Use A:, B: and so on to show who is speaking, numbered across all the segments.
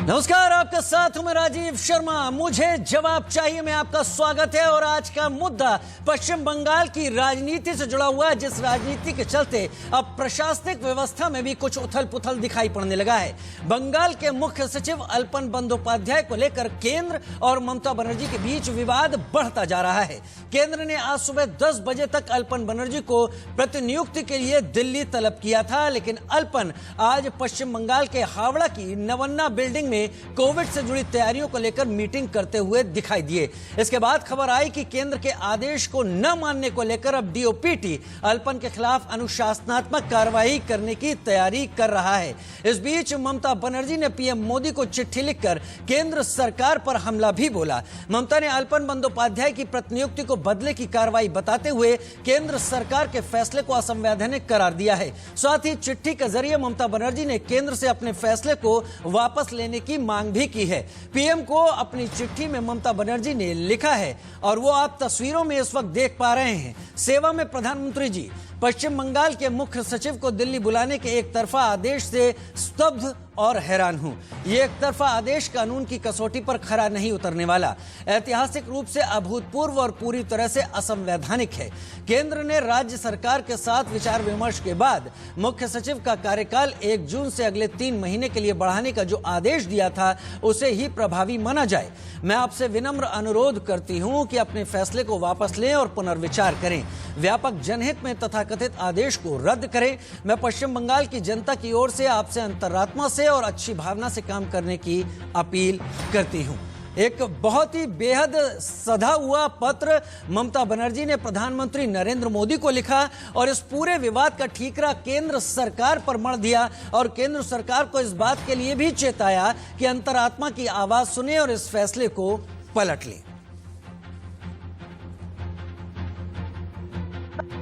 A: नमस्कार, आपका साथ हूं मैं राजीव शर्मा। मुझे जवाब चाहिए में आपका स्वागत है। और आज का मुद्दा पश्चिम बंगाल की राजनीति से जुड़ा हुआ है, जिस राजनीति के चलते अब प्रशासनिक व्यवस्था में भी कुछ उथल पुथल दिखाई पड़ने लगा है। बंगाल के मुख्य सचिव अल्पन बंदोपाध्याय को लेकर केंद्र और ममता बनर्जी के बीच विवाद बढ़ता जा रहा है। केंद्र ने आज सुबह 10 बजे तक अल्पन बनर्जी को प्रतिनियुक्ति के लिए दिल्ली तलब किया था, लेकिन अल्पन आज पश्चिम बंगाल के हावड़ा की नवन्ना बिल्डिंग में कोविड से जुड़ी तैयारियों को लेकर मीटिंग करते हुए दिखाई दिए। इसके बाद खबर आई कि केंद्र के आदेश को न मानने को लेकर अब डीओपीटी अल्पन के खिलाफ अनुशासनात्मक कार्रवाई करने की तैयारी कर रहा है। इस बीच ममता बनर्जी ने पीएम मोदी को चिट्ठी लिखकर केंद्र सरकार पर हमला भी बोला। ममता ने अल्पन बंदोपाध्याय की प्रतिनियुक्ति को बदले की कार्रवाई बताते हुए केंद्र सरकार के फैसले को असंवैधानिक करार दिया है। साथ ही चिट्ठी के जरिए ममता बनर्जी ने केंद्र से अपने फैसले को वापस लेने की मांग भी की है। पीएम को अपनी चिट्ठी में ममता बनर्जी ने लिखा है और वो आप तस्वीरों में इस वक्त देख पा रहे हैं। सेवा में प्रधानमंत्री जी, पश्चिम बंगाल के मुख्य सचिव को दिल्ली बुलाने के एक तरफा आदेश से स्तब्ध और हैरान हूं। ये एक तरफा आदेश कानून की कसौटी पर खरा नहीं उतरने वाला, ऐतिहासिक रूप से अभूतपूर्व और पूरी तरह से असंवैधानिक है। केंद्र ने राज्य सरकार के साथ विचार विमर्श के बाद मुख्य सचिव का कार्यकाल 1 जून से अगले 3 महीने के लिए बढ़ाने का जो आदेश दिया था, उसे ही प्रभावी माना जाए। मैं आपसे विनम्र अनुरोध करती हूं कि अपने फैसले को वापस लें और पुनर्विचार करें। व्यापक जनहित में तथाकथित आदेश को रद्द करें। मैं पश्चिम बंगाल की जनता की ओर से आपसे अंतरात्मा से और अच्छी भावना से काम करने की अपील करती हूं। एक बहुत ही बेहद सधा हुआ पत्र ममता बनर्जी ने प्रधानमंत्री नरेंद्र मोदी को लिखा और इस पूरे विवाद का ठीकरा केंद्र सरकार पर मढ़ दिया और केंद्र सरकार को इस बात के लिए भी चेताया कि अंतरात्मा की आवाज सुने और इस फैसले को पलट लें।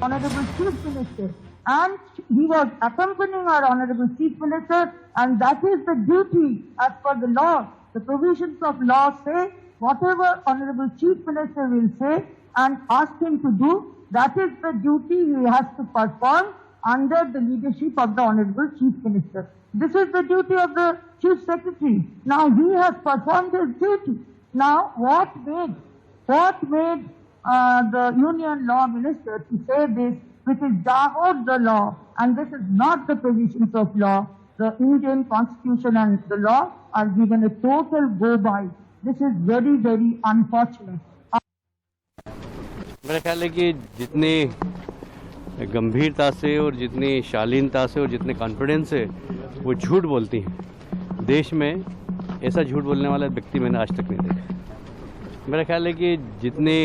B: Honorable Chief Minister, and he was accompanying our Honorable Chief Minister, and that is the duty as per the law. The provisions of law say whatever Honorable Chief Minister will say and ask him to do, that is the duty he has to perform under the leadership of the Honorable Chief Minister. This is the duty of the Chief Secretary. Now he has performed his duty. Now what made the Union Law Minister to say this, which is downward the law, and this is not the provisions of law. The Indian Constitution and the law are given a total go-by. This is very, very unfortunate.
C: मेरा ख्याल है कि जितनी गंभीरता से और जितनी शालीनता से और जितने कॉन्फिडेंस से वो झूठ बोलती हैं, देश में ऐसा झूठ बोलने वाला व्यक्ति मैंने आज तक नहीं देखा। मेरा ख्याल है कि जितनी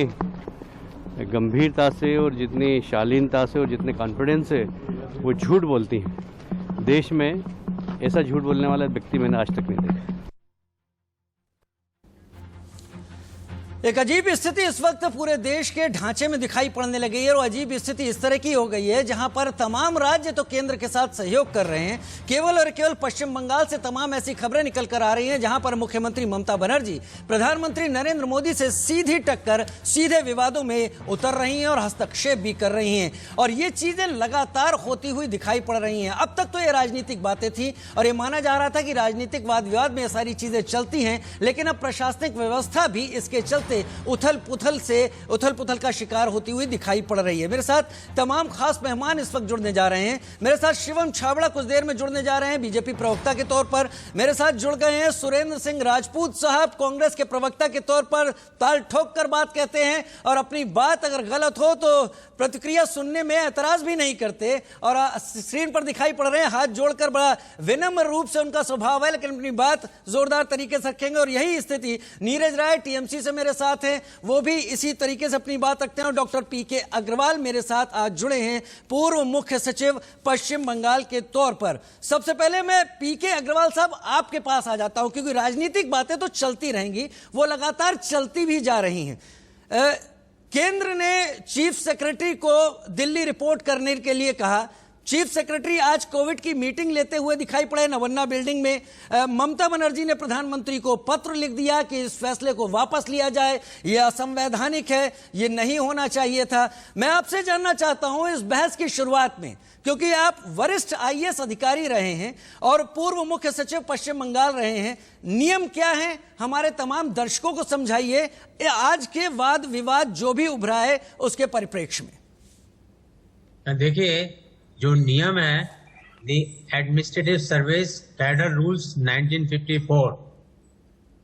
C: गंभीरता से और जितनी शालीनता से और जितने कॉन्फिडेंस से वो झूठ बोलती हैं, देश में ऐसा झूठ बोलने वाला व्यक्ति मैंने आज तक नहीं देखा।
A: एक अजीब स्थिति इस वक्त पूरे देश के ढांचे में दिखाई पड़ने लगी है और अजीब स्थिति इस तरह की हो गई है जहां पर तमाम राज्य तो केंद्र के साथ सहयोग कर रहे हैं। केवल और केवल पश्चिम बंगाल से तमाम ऐसी खबरें निकल कर आ रही हैं जहां पर मुख्यमंत्री ममता बनर्जी प्रधानमंत्री नरेंद्र मोदी से सीधी टक्कर, सीधे विवादों में उतर रही हैं और हस्तक्षेप भी कर रही हैं और ये चीजें लगातार होती हुई दिखाई पड़ रही हैं। अब तक तो ये राजनीतिक बातें थी और ये माना जा रहा था कि राजनीतिक वाद विवाद में ये सारी चीजें चलती हैं, लेकिन अब प्रशासनिक व्यवस्था भी इसके चलते उथल पुथल का शिकार होती हुई दिखाई पड़ रही है। मेरे साथ तमाम खास मेहमान इस वक्त जुड़ने जा रहे हैं। मेरे साथ शिवम छाबड़ा कुछ देर में जुड़ने जा रहे हैं बीजेपी प्रवक्ता के तौर पर। मेरे साथ जुड़ गए हैं सुरेंद्र सिंह राजपूत साहब, कांग्रेस के प्रवक्ता के तौर पर ताल ठोक कर बात कहते हैं और अपनी बात अगर गलत हो तो प्रतिक्रिया सुनने में एतराज भी नहीं करते और स्क्रीन पर दिखाई पड़ रहे हैं हाथ जोड़कर, बड़ा विनम्र रूप से उनका स्वभाव है, लेकिन अपनी बात जोरदार तरीके से रखेंगे। और यही स्थिति नीरज राय टीएमसी से मेरे साथ हैं, वो भी इसी तरीके से अपनी बात रखते हैं। और डॉक्टर पीके अग्रवाल मेरे साथ आज जुड़े हैं, पूर्व मुख्य सचिव पश्चिम बंगाल के तौर पर। सबसे पहले मैं पीके अग्रवाल साहब आपके पास आ जाता हूं, क्योंकि राजनीतिक बातें तो चलती रहेंगी, वो लगातार चलती भी जा रही हैं। केंद्र ने चीफ सेक्रेटरी को दिल्ली रिपोर्ट करने के लिए कहा, चीफ सेक्रेटरी आज कोविड की मीटिंग लेते हुए दिखाई पड़े नवन्ना बिल्डिंग में। ममता बनर्जी ने प्रधानमंत्री को पत्र लिख दिया कि इस फैसले को वापस लिया जाए, यह असंवैधानिक है, यह नहीं होना चाहिए था। मैं आपसे जानना चाहता हूं इस बहस की शुरुआत में, क्योंकि आप वरिष्ठ आईएएस अधिकारी रहे हैं और पूर्व मुख्य सचिव पश्चिम बंगाल रहे हैं, नियम क्या है हमारे तमाम दर्शकों को समझाइए आज के वाद विवाद जो भी उभरा है उसके परिप्रेक्ष्य में।
D: देखिए, जो नियम है the administrative service cadre rules 1954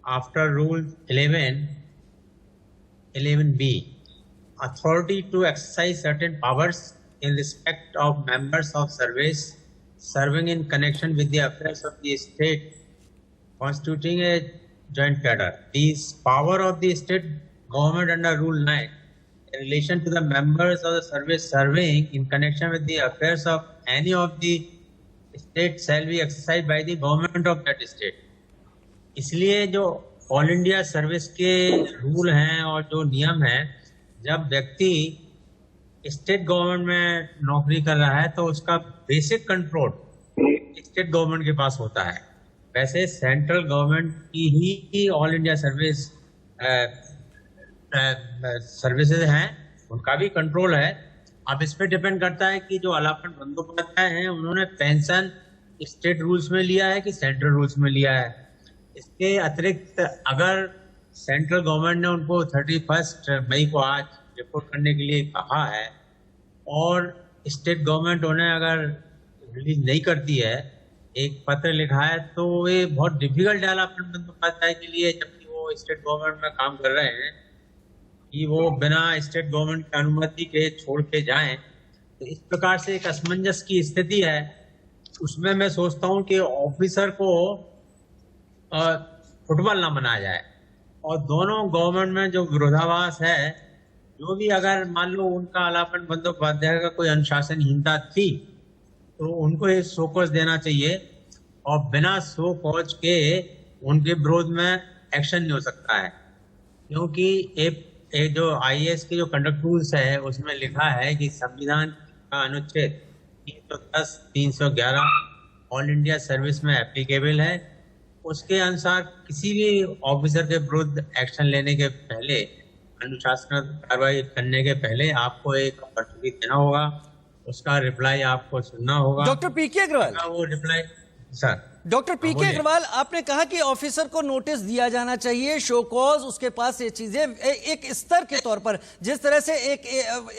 D: after rule 11B authority to exercise certain powers in respect of members of service serving in connection with the affairs of the state constituting a joint cadre. These power of the state government under Rule 9 in relation to the members of the service serving in connection with the affairs of any of the state shall be exercised by the government of that state. इसलिए जो all India service के rule हैं और जो नियम हैं, जब व्यक्ति स्टेट गवर्नमेंट में नौकरी कर रहा है तो उसका बेसिक कंट्रोल स्टेट गवर्नमेंट के पास होता है। वैसे सेंट्रल गवर्नमेंट की ही ऑल इंडिया सर्विसेज हैं, उनका भी कंट्रोल है। अब इस पे डिपेंड करता है कि जो अलापन बंदोपाध्याय हैं उन्होंने पेंशन स्टेट रूल्स में लिया है कि सेंट्रल रूल्स में लिया है। इसके अतिरिक्त अगर सेंट्रल गवर्नमेंट ने उनको 31 मई को आज रिपोर्ट करने के लिए कहा है और स्टेट गवर्नमेंट उन्हें अगर रिलीज नहीं करती है, एक पत्र लिखा है, तो ये बहुत डिफिकल्ट है अलापन बंदोपाध्याय के लिए, जबकि वो स्टेट गवर्नमेंट में काम कर रहे हैं, कि वो बिना स्टेट गवर्नमेंट की अनुमति के छोड़ के जाएं। तो इस प्रकार से एक असमंजस की स्थिति है। उसमें मैं सोचता हूँ कि ऑफिसर को फुटबॉल ना बनाया जाए और दोनों गवर्नमेंट में जो विरोधाभास है, जो भी अगर मान लो उनका अलापन बंदोपाध्याय का कोई अनुशासनहीनता थी तो उनको ये शोकॉज देना चाहिए और बिना शोकॉज के उनके विरोध में एक्शन नहीं हो सकता है। क्योंकि एक जो आईएएस के जो कंडक्ट रूल्स है उसमें लिखा है कि संविधान का अनुच्छेद 310, 311 ऑल इंडिया सर्विस में एप्लीकेबल है। उसके अनुसार किसी भी ऑफिसर के विरुद्ध एक्शन लेने के पहले, अनुशासनात्मक कार्रवाई करने के पहले आपको एक अपॉर्चुनिटी देना होगा, उसका रिप्लाई आपको सुनना होगा।
A: डॉक्टर पीके अग्रवाल,
D: वो रिप्लाई सर।
A: डॉक्टर पीके अग्रवाल, आपने कहा कि ऑफिसर को नोटिस दिया जाना चाहिए, शो कॉज, उसके पास ये चीजें एक स्तर के तौर पर, जिस तरह से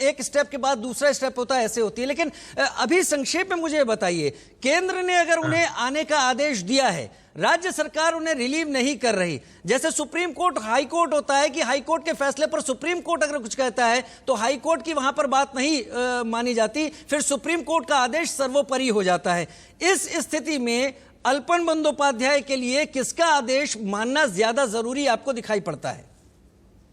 A: एक स्टेप के बाद दूसरा स्टेप होता है ऐसे होती है। लेकिन अभी संक्षेप में मुझे बताइए, केंद्र ने अगर उन्हें आने का आदेश दिया है, राज्य सरकार उन्हें रिलीव नहीं कर रही, जैसे सुप्रीम कोर्ट हाई कोर्ट होता है कि हाई कोर्ट के फैसले पर सुप्रीम कोर्ट अगर कुछ कहता है तो हाई कोर्ट की वहां पर बात नहीं मानी जाती, फिर सुप्रीम कोर्ट का आदेश सर्वोपरि हो जाता है। इस स्थिति में अल्पन बंदोपाध्याय के लिए किसका आदेश मानना ज्यादा जरूरी आपको दिखाई पड़ता है?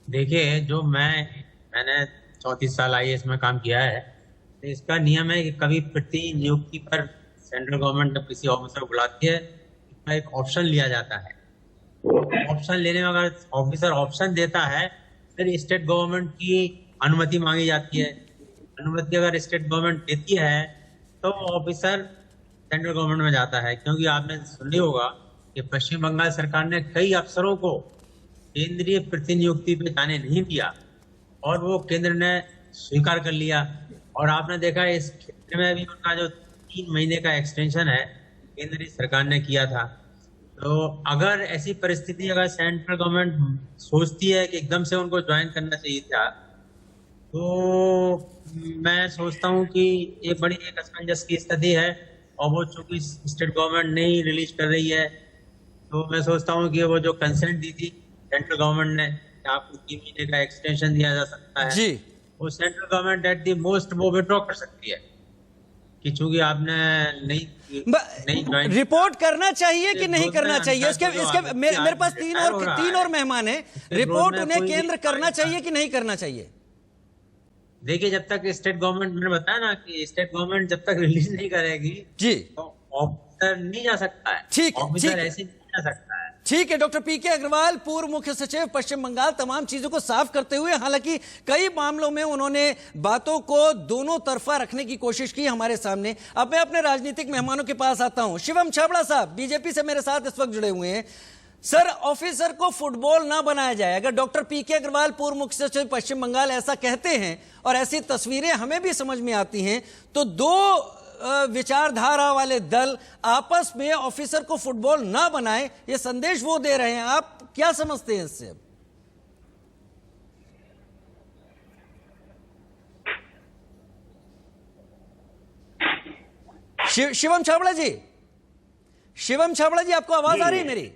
D: देखिए, जो मैंने 34 साल आईएएस में काम किया है, तो इसका नियम है कि कभी प्रति नियुक्ति पर सेंट्रल गवर्नमेंट जब किसी ऑफिसर को बुलाती है, एक ऑप्शन लिया जाता है। ऑप्शन लेने में अगर ऑफिसर ऑप्शन देता है, फिर स्टेट गवर्नमेंट की अनुमति मांगी जाती है। अनुमति अगर स्टेट गवर्नमेंट देती है तो ऑफिसर सेंट्रल गवर्नमेंट में जाता है। क्योंकि आपने सुनी होगा कि पश्चिम बंगाल सरकार ने कई अफसरों को केंद्रीय प्रतिनियुक्ति पे जाने नहीं दिया और वो केंद्र ने स्वीकार कर लिया। और आपने देखा इस क्षेत्र में भी उनका जो 3 महीने का एक्सटेंशन है केंद्रीय सरकार ने किया था। तो अगर ऐसी परिस्थिति अगर सेंट्रल गवर्नमेंट सोचती है कि एकदम से उनको ज्वाइन करना चाहिए था, तो मैं सोचता हूँ कि ये बड़ी एक असमंजस की स्थिति है। और वो चूंकि स्टेट गवर्नमेंट नहीं रिलीज कर रही है, तो मैं सोचता हूँ कि वो जो कंसेंट दी थी सेंट्रल गवर्नमेंट ने कि आपको 3 महीने का एक्सटेंशन दिया जा सकता है
A: जी,
D: वो central government at the most वो विड्रॉ कर सकती है कि चूंकि आपने नहीं
A: रिपोर्ट करना चाहिए कि नहीं करना चाहिए। इसके मेरे पास तीन और मेहमान हैं। रिपोर्ट उन्हें केंद्र करना चाहिए कि नहीं करना चाहिए?
D: देखिए, जब तक स्टेट गवर्नमेंट, मैंने बताया ना कि स्टेट गवर्नमेंट जब तक रिलीज नहीं करेगी
A: जी,
D: तो ऑफिसर नहीं जा सकता है।
A: ठीक,
D: ऑफिसर ऐसे नहीं जा सकता है।
A: ठीक है, डॉक्टर पीके अग्रवाल, पूर्व मुख्य सचिव पश्चिम बंगाल, तमाम चीजों को साफ करते हुए, हालांकि कई मामलों में उन्होंने बातों को दोनों तरफा रखने की कोशिश की हमारे सामने। अब मैं अपने राजनीतिक मेहमानों के पास आता हूं। शिवम छाबड़ा साहब बीजेपी से मेरे साथ इस वक्त जुड़े हुए हैं। सर, ऑफिसर को फुटबॉल ना बनाया जाए, अगर डॉक्टर पीके अग्रवाल पूर्व मुख्य सचिव पश्चिम बंगाल ऐसा कहते हैं और ऐसी तस्वीरें हमें भी समझ में आती हैं, तो दो विचारधारा वाले दल आपस में ऑफिसर को फुटबॉल ना बनाए, ये संदेश वो दे रहे हैं। आप क्या समझते हैं इससे? शिवम छाबड़ा जी, शिवम छाबड़ा जी, आपको आवाज आ रही है मेरी?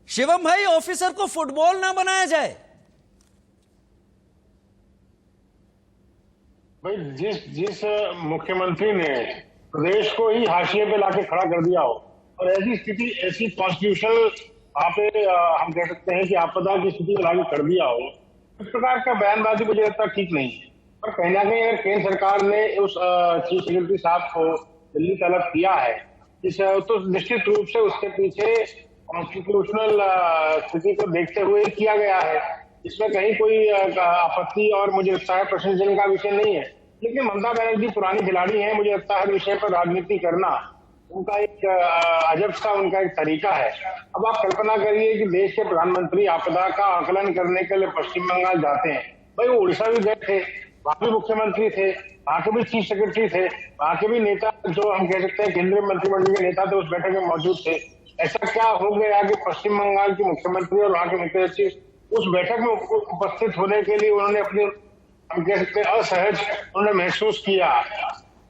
A: शिवम भाई, ऑफिसर को फुटबॉल ना बनाया जाए।
E: भाई, जिस मुख्यमंत्री ने प्रदेश को ही हाशिए पे लाके खड़ा कर दिया हो और ऐसी स्थिति, ऐसी कॉन्स्टिट्यूशनल वहां पे हम कह सकते हैं कि आपदा की स्थिति में लाके कर दिया हो, इस प्रकार का बयानबाजी मुझे लगता ठीक नहीं है। और कहीं ना कहीं अगर केंद्र सरकार ने उस चीफ सेक्रेटरी साहब को दिल्ली तलब किया है, तो निश्चित रूप से उसके पीछे कॉन्स्टिट्यूशनल स्थिति को देखते हुए किया गया है। इसमें कहीं कोई आपत्ति और मुझे लगता है प्रशंसनीय का विषय नहीं है। लेकिन ममता बनर्जी पुरानी खिलाड़ी हैं, मुझे लगता है विषय पर राजनीति करना उनका एक अजब सा उनका एक तरीका है। अब आप कल्पना करिए कि देश के प्रधानमंत्री आपदा का आकलन करने के लिए पश्चिम बंगाल जाते हैं। भाई, वो उड़ीसा भी गए थे, वहां भी मुख्यमंत्री थे, वहां के भी चीफ सेक्रेटरी थे, वहां के भी नेता जो हम कह सकते हैं केंद्रीय मंत्रिमंडल के नेता थे, उस बैठक में मौजूद थे। ऐसा क्या हो गया कि पश्चिम बंगाल के मुख्यमंत्री और वहां के मुख्य सचिव उस बैठक में उपस्थित होने के लिए उन्होंने अपनी हम कह सकते हैं असहज उन्होंने महसूस किया।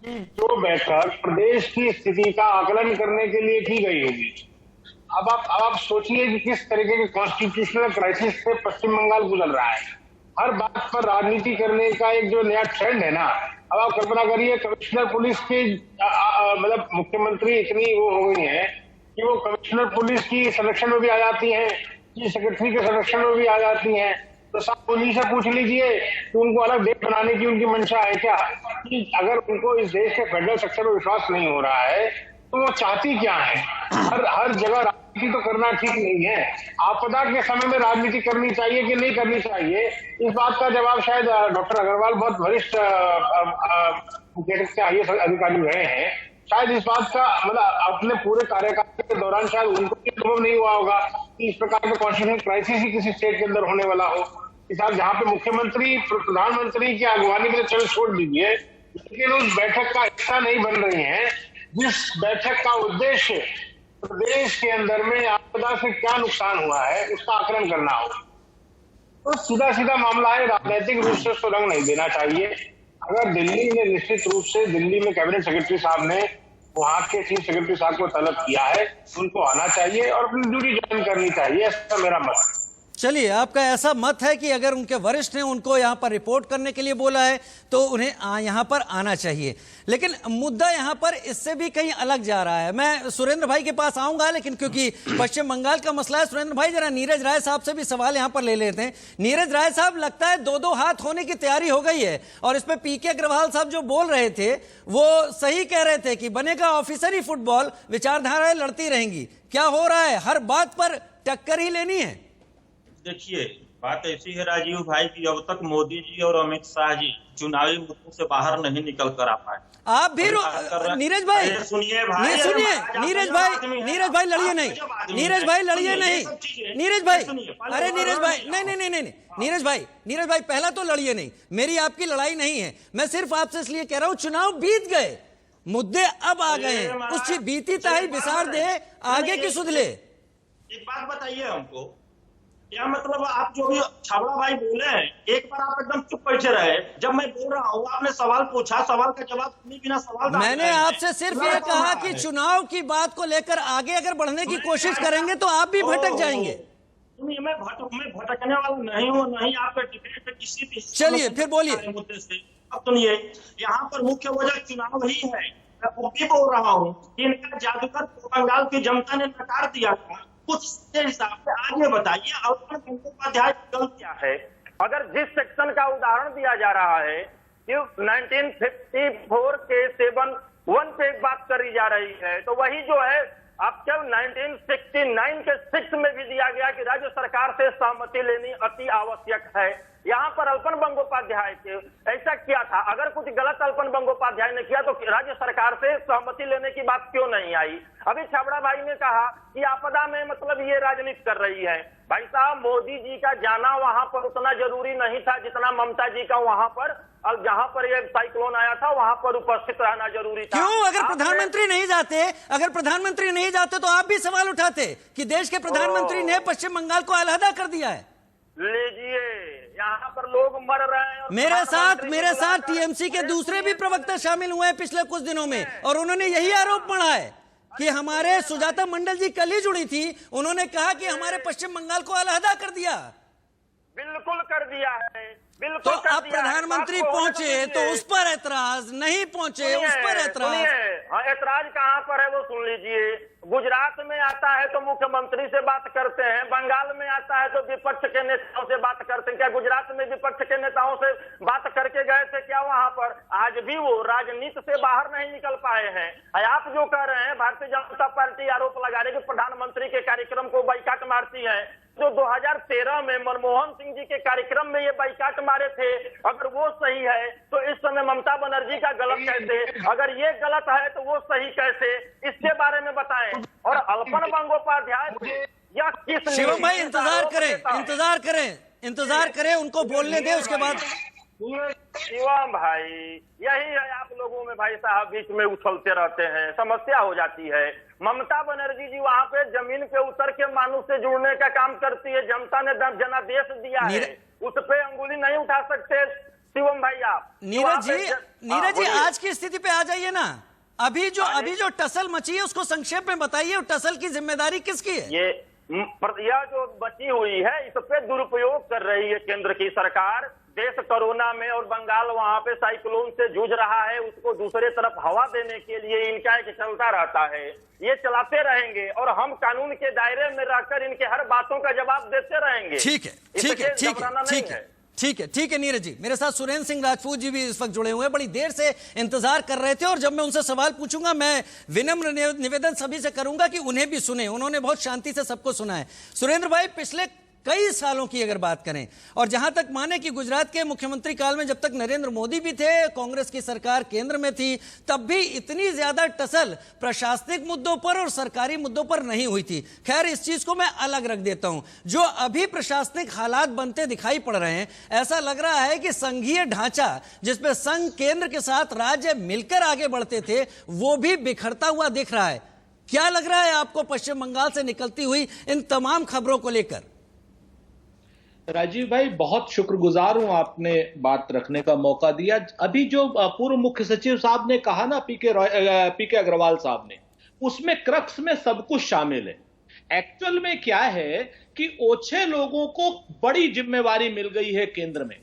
E: जो बैठक प्रदेश की स्थिति का आकलन करने के लिए की गई होगी। अब आप सोचिए कि किस तरीके के कॉन्स्टिट्यूशनल क्राइसिस से पश्चिम बंगाल गुजर रहा है। हर बात पर राजनीति करने का एक जो नया ट्रेंड है ना, अब आप कल्पना करिए कमिश्नर पुलिस की मतलब मुख्यमंत्री इतनी वो हो गई है कि वो कमिश्नर पुलिस की संरक्षण में भी आ जाती है, चीफ सेक्रेटरी के संरक्षण में भी आ जाती हैं। तो साहब उन्हीं से पूछ लीजिए कि उनको अलग देश बनाने की उनकी मंशा है क्या? कि अगर उनको इस देश के फेडरल स्ट्रक्चर में विश्वास नहीं हो रहा है तो वो चाहती क्या है? हर जगह राजनीति तो करना ठीक नहीं है। आपदा के समय में राजनीति करनी चाहिए कि नहीं करनी चाहिए, इस बात का जवाब शायद डॉक्टर अग्रवाल बहुत वरिष्ठ IAS अधिकारी रहे हैं, शायद इस बात का मतलब अपने पूरे कार्यकाल के दौरान शायद उनको अनुभव नहीं हुआ होगा कि इस प्रकार का कॉन्स्टिट्यूशनल क्राइसिस ही किसी स्टेट के अंदर होने वाला हो। इस जहाँ पे मुख्यमंत्री प्रधानमंत्री की अगवानी में चलो छोड़ दीजिए, लेकिन उस बैठक का हिस्सा नहीं बन रही है जिस बैठक का उद्देश्य प्रदेश के अंदर में आपदा से क्या नुकसान हुआ है उसका आकलन करना हो। तो सीधा सीधा मामला है, राजनीतिक रूप से उसको रंग नहीं देना चाहिए। अगर दिल्ली ने निश्चित रूप से दिल्ली में कैबिनेट सेक्रेटरी साहब ने वहां के चीफ सेक्रेटरी साहब को तलब किया है, उनको आना चाहिए और अपनी ड्यूटी ज्वाइन करनी चाहिए, ऐसा मेरा मत है।
A: चलिए, आपका ऐसा मत है कि अगर उनके वरिष्ठ ने उनको यहां पर रिपोर्ट करने के लिए बोला है तो उन्हें यहां पर आना चाहिए। लेकिन मुद्दा यहां पर इससे भी कहीं अलग जा रहा है। मैं सुरेंद्र भाई के पास आऊंगा, लेकिन क्योंकि पश्चिम बंगाल का मसला है, सुरेंद्र भाई जरा नीरज राय साहब से भी सवाल यहां पर ले लेते हैं। नीरज राय साहब, लगता है दो हाथ होने की तैयारी हो गई है और इसमें पीके अग्रवाल साहब जो बोल रहे थे वो सही कह रहे थे कि बनेगा ऑफिसर ही फुटबॉल, विचारधाराएं लड़ती रहेंगी। क्या हो रहा है? हर बात पर टक्कर ही लेनी है?
F: देखिए, बात ऐसी है राजीव भाई कि अब तक मोदी जी और अमित शाह जी चुनावी मुद्दों से बाहर नहीं निकल कर आ पाए।
A: आप भी नीरज भाई
F: सुनिए भाई,
A: सुनिए नीरज भाई लड़िए नहीं, नीरज भाई लड़िए नहीं, नीरज भाई, अरे नीरज भाई नहीं, नीरज भाई पहला तो लड़िए नहीं, मेरी आपकी लड़ाई नहीं है। मैं सिर्फ आपसे इसलिए कह रहा हूं चुनाव बीत गए, मुद्दे अब आ गए हैं, कुछ बीती ताही बिसार दे, आगे की सुध ले।
F: एक बात बताइए हमको, क्या मतलब आप जो भी छाबड़ा भाई बोले हैं, एक बार आप एकदम चुप बैठे रहे, जब मैं बोल रहा हूँ आपने सवाल पूछा, सवाल का जवाब सुनी बिना सवाल का
A: मैंने आपसे सिर्फ ये कहा कि चुनाव की बात को लेकर आगे अगर बढ़ने की कोशिश करेंगे तो आप भी भटक जाएंगे।
F: मैं भटकने वाला नहीं हूँ, नहीं आपका डिबेट किसी भी।
A: चलिए फिर बोलिए
F: मुद्दे से। अब सुनिए, यहाँ पर मुख्य वजह चुनाव ही है। मैं वो भी बोल रहा हूँ कि इनका जादूगर बंगाल की जनता ने नकार दिया था, कुछ हिसाब से आगे बताइए अवतरण बंदोपाध्याय गलत क्या है?
G: अगर जिस सेक्शन का उदाहरण दिया जा रहा है कि 1954 के 7(1) पे बात करी जा रही है, तो वही जो है अब जब 1969 के 6 में भी दिया गया कि राज्य सरकार से सहमति लेनी अति आवश्यक है। यहाँ पर अल्पन बंगोपाध्याय के ऐसा किया था, अगर कुछ गलत अल्पन बंगोपाध्याय ने किया तो राज्य सरकार से सहमति लेने की बात क्यों नहीं आई? अभी छाबड़ा भाई ने कहा कि आपदा में मतलब ये राजनीति कर रही है। भाई साहब, मोदी जी का जाना वहां पर उतना जरूरी नहीं था जितना ममता जी का वहां पर, और जहां पर ये साइक्लोन आया था वहां पर उपस्थित रहना जरूरी था।
A: क्यों? अगर प्रधानमंत्री नहीं जाते तो आप भी सवाल उठाते कि देश के प्रधानमंत्री ने पश्चिम बंगाल को अलहदा कर दिया है।
G: लीजिए, यहाँ पर लोग मर रहे हैं और
A: मेरे साथ टीएमसी के दूसरे भी प्रवक्ता शामिल हुए हैं पिछले कुछ दिनों में, और उन्होंने यही आरोप मढ़ा है कि हमारे सुजाता मंडल जी कल ही जुड़ी थी, उन्होंने कहा कि हमारे पश्चिम बंगाल को अलहदा कर दिया।
G: बिल्कुल कर दिया है,
A: तो
G: बिल्कुल कर
A: अब
G: दिया है।
A: प्रधानमंत्री
G: बात को होने
A: पहुंचे तो
G: दीजिए।
A: उस पर ऐतराज, नहीं पहुंचे उस पर ऐतराज।
G: हाँ, ऐतराज कहाँ पर है वो सुन लीजिए। गुजरात में आता है तो मुख्यमंत्री से बात करते हैं, बंगाल में आता है तो विपक्ष के नेताओं से बात करते हैं। क्या गुजरात में विपक्ष के नेताओं से बात करके गए थे क्या वहां पर? आज भी वो राजनीति से बाहर नहीं निकल पाए हैं। आप जो कह रहे हैं, भारतीय जनता पार्टी आरोप लगा रही है कि प्रधानमंत्री के कार्यक्रम को बाइकाट मारती है। जो 2013 में मनमोहन सिंह जी के कार्यक्रम में ये बाइकाट मारे थे, अगर वो सही है तो इस समय ममता बनर्जी का गलत कैसे? अगर ये गलत है तो वो सही कैसे? इसके बारे में बताएं। और अल्पन बंगोपाध्याय या किस
A: शिवम भाई इंतजार करें, उनको बोलने दें, उसके बाद।
G: शिवम भाई, यही है आप लोगों में भाई साहब, बीच में उछलते रहते हैं, समस्या हो जाती है। ममता बनर्जी जी वहां पे जमीन पे उतर के मानुष से जुड़ने का काम करती है। जनता ने जनादेश दिया है, उस पे अंगुली नहीं उठा सकते शिवम भाई आप।
A: नीरज जी आज की स्थिति पे आ जाइए ना। अभी जो टसल मची है उसको संक्षेप में बताइए, टसल की जिम्मेदारी किसकी है?
G: यह जो बची हुई है इस पे दुरुपयोग कर रही है केंद्र की सरकार। देश कोरोना में और बंगाल वहां पे साइक्लोन से जूझ रहा है, उसको दूसरे तरफ हवा देने के लिए इनका एक चलता रहता है। ये चलाते रहेंगे और हम कानून के दायरे में रहकर इनके हर बातों का जवाब देते रहेंगे।
A: ठीक है नीरज जी, मेरे साथ सुरेंद्र सिंह राजपूत जी भी इस वक्त जुड़े हुए हैं, बड़ी देर से इंतजार कर रहे थे। और जब मैं उनसे सवाल पूछूंगा, मैं विनम्र निवेदन सभी से करूंगा कि उन्हें भी सुने। उन्होंने बहुत शांति से सबको सुना है। सुरेंद्र भाई, पिछले कई सालों की अगर बात करें, और जहां तक माने कि गुजरात के मुख्यमंत्री काल में जब तक नरेंद्र मोदी भी थे, कांग्रेस की सरकार केंद्र में थी, तब भी इतनी ज्यादा टसल प्रशासनिक मुद्दों पर और सरकारी मुद्दों पर नहीं हुई थी। खैर, इस चीज को मैं अलग रख देता हूं। जो अभी प्रशासनिक हालात बनते दिखाई पड़ रहे हैं, ऐसा लग रहा है कि संघीय ढांचा जिसपे संघ केंद्र के साथ राज्य मिलकर आगे बढ़ते थे, वो भी बिखरता हुआ दिख रहा है। क्या लग रहा है आपको पश्चिम बंगाल से निकलती हुई इन तमाम खबरों को लेकर?
H: राजीव भाई, बहुत शुक्रगुजार हूं, आपने बात रखने का मौका दिया। अभी जो पूर्व मुख्य सचिव साहब ने कहा ना, पीके अग्रवाल साहब ने, उसमें क्रक्स में सब कुछ शामिल है। एक्चुअल में क्या है कि ओछे लोगों को बड़ी जिम्मेवारी मिल गई है केंद्र में।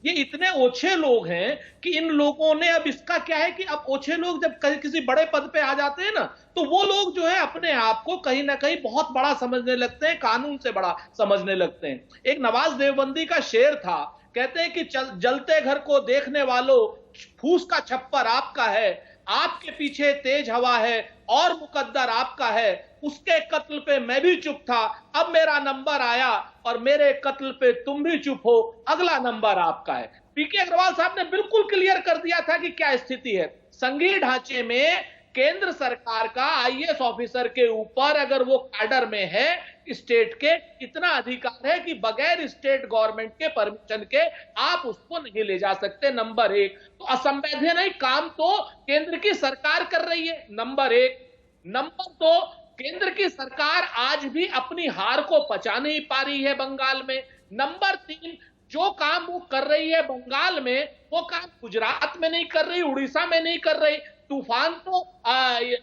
H: ये इतने ओछे लोग हैं कि इन लोगों ने, अब इसका क्या है कि अब ओछे लोग जब किसी बड़े पद पे आ जाते हैं ना, तो वो लोग जो है अपने आप को कहीं ना कहीं बहुत बड़ा समझने लगते हैं, कानून से बड़ा समझने लगते हैं। एक नवाज देवबंदी का शेर था, कहते हैं कि जलते घर को देखने वालों, फूस का छप्पर आपका है, आपके पीछे तेज हवा है और मुकद्दर आपका है। उसके कत्ल पे मैं भी चुप था, अब मेरा नंबर आया और मेरे कत्ल पे तुम भी चुप हो, अगला नंबर आपका है। पीके अग्रवाल साहब ने बिल्कुल क्लियर कर दिया था कि क्या स्थिति है। संघीय ढांचे में केंद्र सरकार का आईएएस ऑफिसर के ऊपर, अगर वो कैडर में है स्टेट के, इतना अधिकार है कि बगैर स्टेट गवर्नमेंट के परमिशन के आप उसको नहीं ले जा सकते। नंबर एक, तो असंवैधानिक काम तो केंद्र की सरकार कर रही है, नंबर एक। नंबर दो, केंद्र की सरकार आज भी अपनी हार को पचा नहीं पा रही है बंगाल में। नंबर तीन, जो काम वो कर रही है बंगाल में, वो काम गुजरात में नहीं कर रही, उड़ीसा में नहीं कर रही। तूफान तो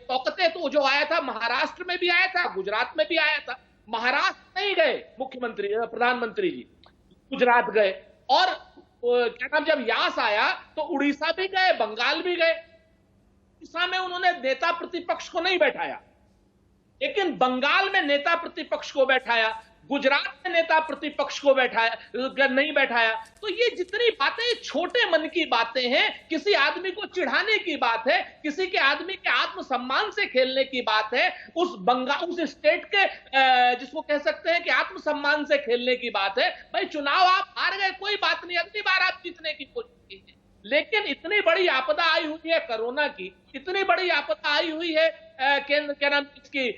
H: तौकते तो जो आया था महाराष्ट्र में भी आया था, गुजरात में भी आया था। महाराष्ट्र नहीं गए प्रधानमंत्री जी, गुजरात गए। और क्या नाम, जब यास आया तो उड़ीसा भी गए, बंगाल भी गए। उड़ीसा में उन्होंने नेता प्रतिपक्ष को नहीं बैठाया, लेकिन बंगाल में नेता प्रतिपक्ष को बैठाया। गुजरात में नेता प्रतिपक्ष को नहीं बैठाया। तो ये जितनी बातें छोटे मन की बातें हैं, किसी आदमी को चिढ़ाने की बात है, किसी के आदमी के आत्मसम्मान से खेलने की बात है, उस स्टेट के जिसको कह सकते हैं कि आत्मसम्मान से खेलने की बात है। भाई चुनाव आप हार गए, कोई बात नहीं, अगली बार आप जीतने की कोशिश कीजिए। लेकिन इतनी बड़ी आपदा आई हुई है कोरोना की, इतनी बड़ी आपदा आई हुई है केंद्र क्या नाम इसकी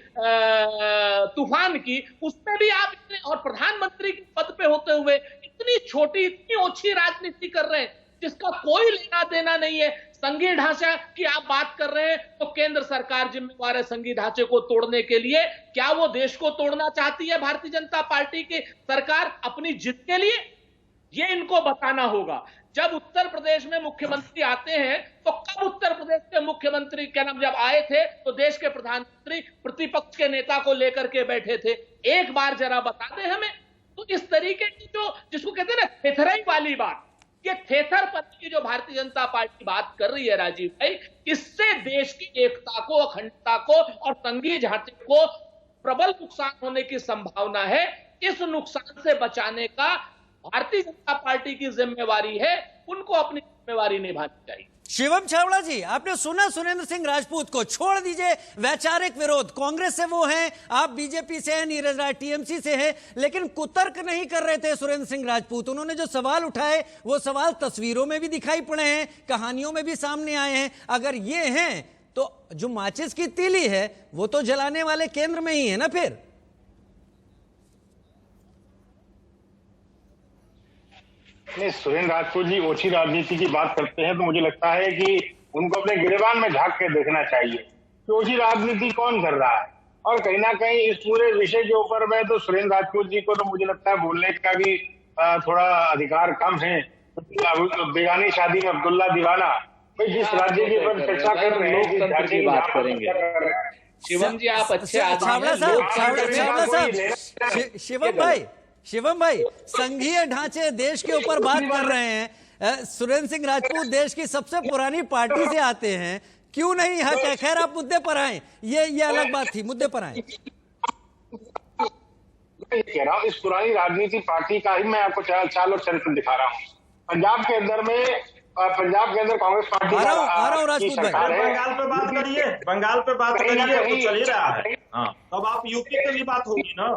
H: तूफान की, उसमें भी आप इतने, और प्रधानमंत्री के पद पे होते हुए इतनी छोटी, इतनी ओछी राजनीति कर रहे हैं जिसका कोई लेना देना नहीं है। संघीय ढांचा की आप बात कर रहे हैं तो केंद्र सरकार जिम्मेवार है संघीय ढांचे को तोड़ने के लिए। क्या वो देश को तोड़ना चाहती है भारतीय जनता पार्टी की सरकार अपनी जीत के लिए? ये इनको बताना होगा। जब उत्तर प्रदेश में मुख्यमंत्री आते हैं तो कब उत्तर प्रदेश के मुख्यमंत्री क्या नाम जब आए थे तो देश के प्रधानमंत्री प्रतिपक्ष के नेता को लेकर के बैठे थे? एक बार जरा बता दें हमें। तो इस तरीके की जो जिसको कहते हैं ना थेथराई वाली बात, ये थेथरपन की जो भारतीय जनता पार्टी बात कर रही है राजीव भाई, इससे देश की एकता को, अखंडता को और संघीय ढांचे को प्रबल नुकसान होने की संभावना है। इस नुकसान से बचाने का भारतीय जनता पार्टी की जिम्मेवारी है, उनको अपनी जिम्मेवारी निभानी चाहिए।
A: शिवम छावड़ा जी, आपने सुना सुरेंद्र सिंह राजपूत को। छोड़ दीजिए वैचारिक विरोध, कांग्रेस से वो हैं, आप बीजेपी से हैं, नीरज राय टीएमसी से हैं, लेकिन कुतर्क नहीं कर रहे थे सुरेंद्र सिंह राजपूत। उन्होंने जो सवाल उठाए वो सवाल तस्वीरों में भी दिखाई पड़े हैं, कहानियों में भी सामने आए हैं। अगर ये हैं तो जो माचिस की तीली है वो तो जलाने वाले केंद्र में ही है ना फिर।
E: नहीं, सुरेंद्र राजपूत जी ओछी राजनीति की बात करते हैं तो मुझे लगता है कि उनको अपने गिरेबान में झांक के देखना चाहिए कि ओछी राजनीति कौन कर रहा है। और कहीं ना कहीं इस पूरे विषय के ऊपर में तो सुरेंद्र राजपूत जी को तो मुझे लगता है बोलने का भी थोड़ा अधिकार कम है। बेगानी शादी में अब्दुल्ला दीवाना, भाई जिस राज्य के ऊपर चर्चा कर रहे हैं,
H: लोकतंत्र की बात करेंगे। शिवम जी आप अच्छे
A: छावड़ा साहब, शिवम भाई संघीय ढांचे देश के ऊपर बात कर रहे हैं। सुरेंद्र सिंह राजपूत देश की सबसे पुरानी पार्टी से आते हैं, क्यों नहीं यहाँ क्या? खैर आप मुद्दे पर आए, ये अलग बात थी, मुद्दे पर आए।
E: मैं कह रहा हूँ इस पुरानी राजनीति पार्टी का ही मैं आपको चाल और चरित्र दिखा रहा हूँ। पंजाब के अंदर कांग्रेस पार्टी
A: आ रहा हूँ राजपूत भाई।
F: बंगाल पे बात करिए, बंगाल पे बात करिए तो चल ही रहा है। हाँ, तब आप यूपी पे भी बात होगी ना।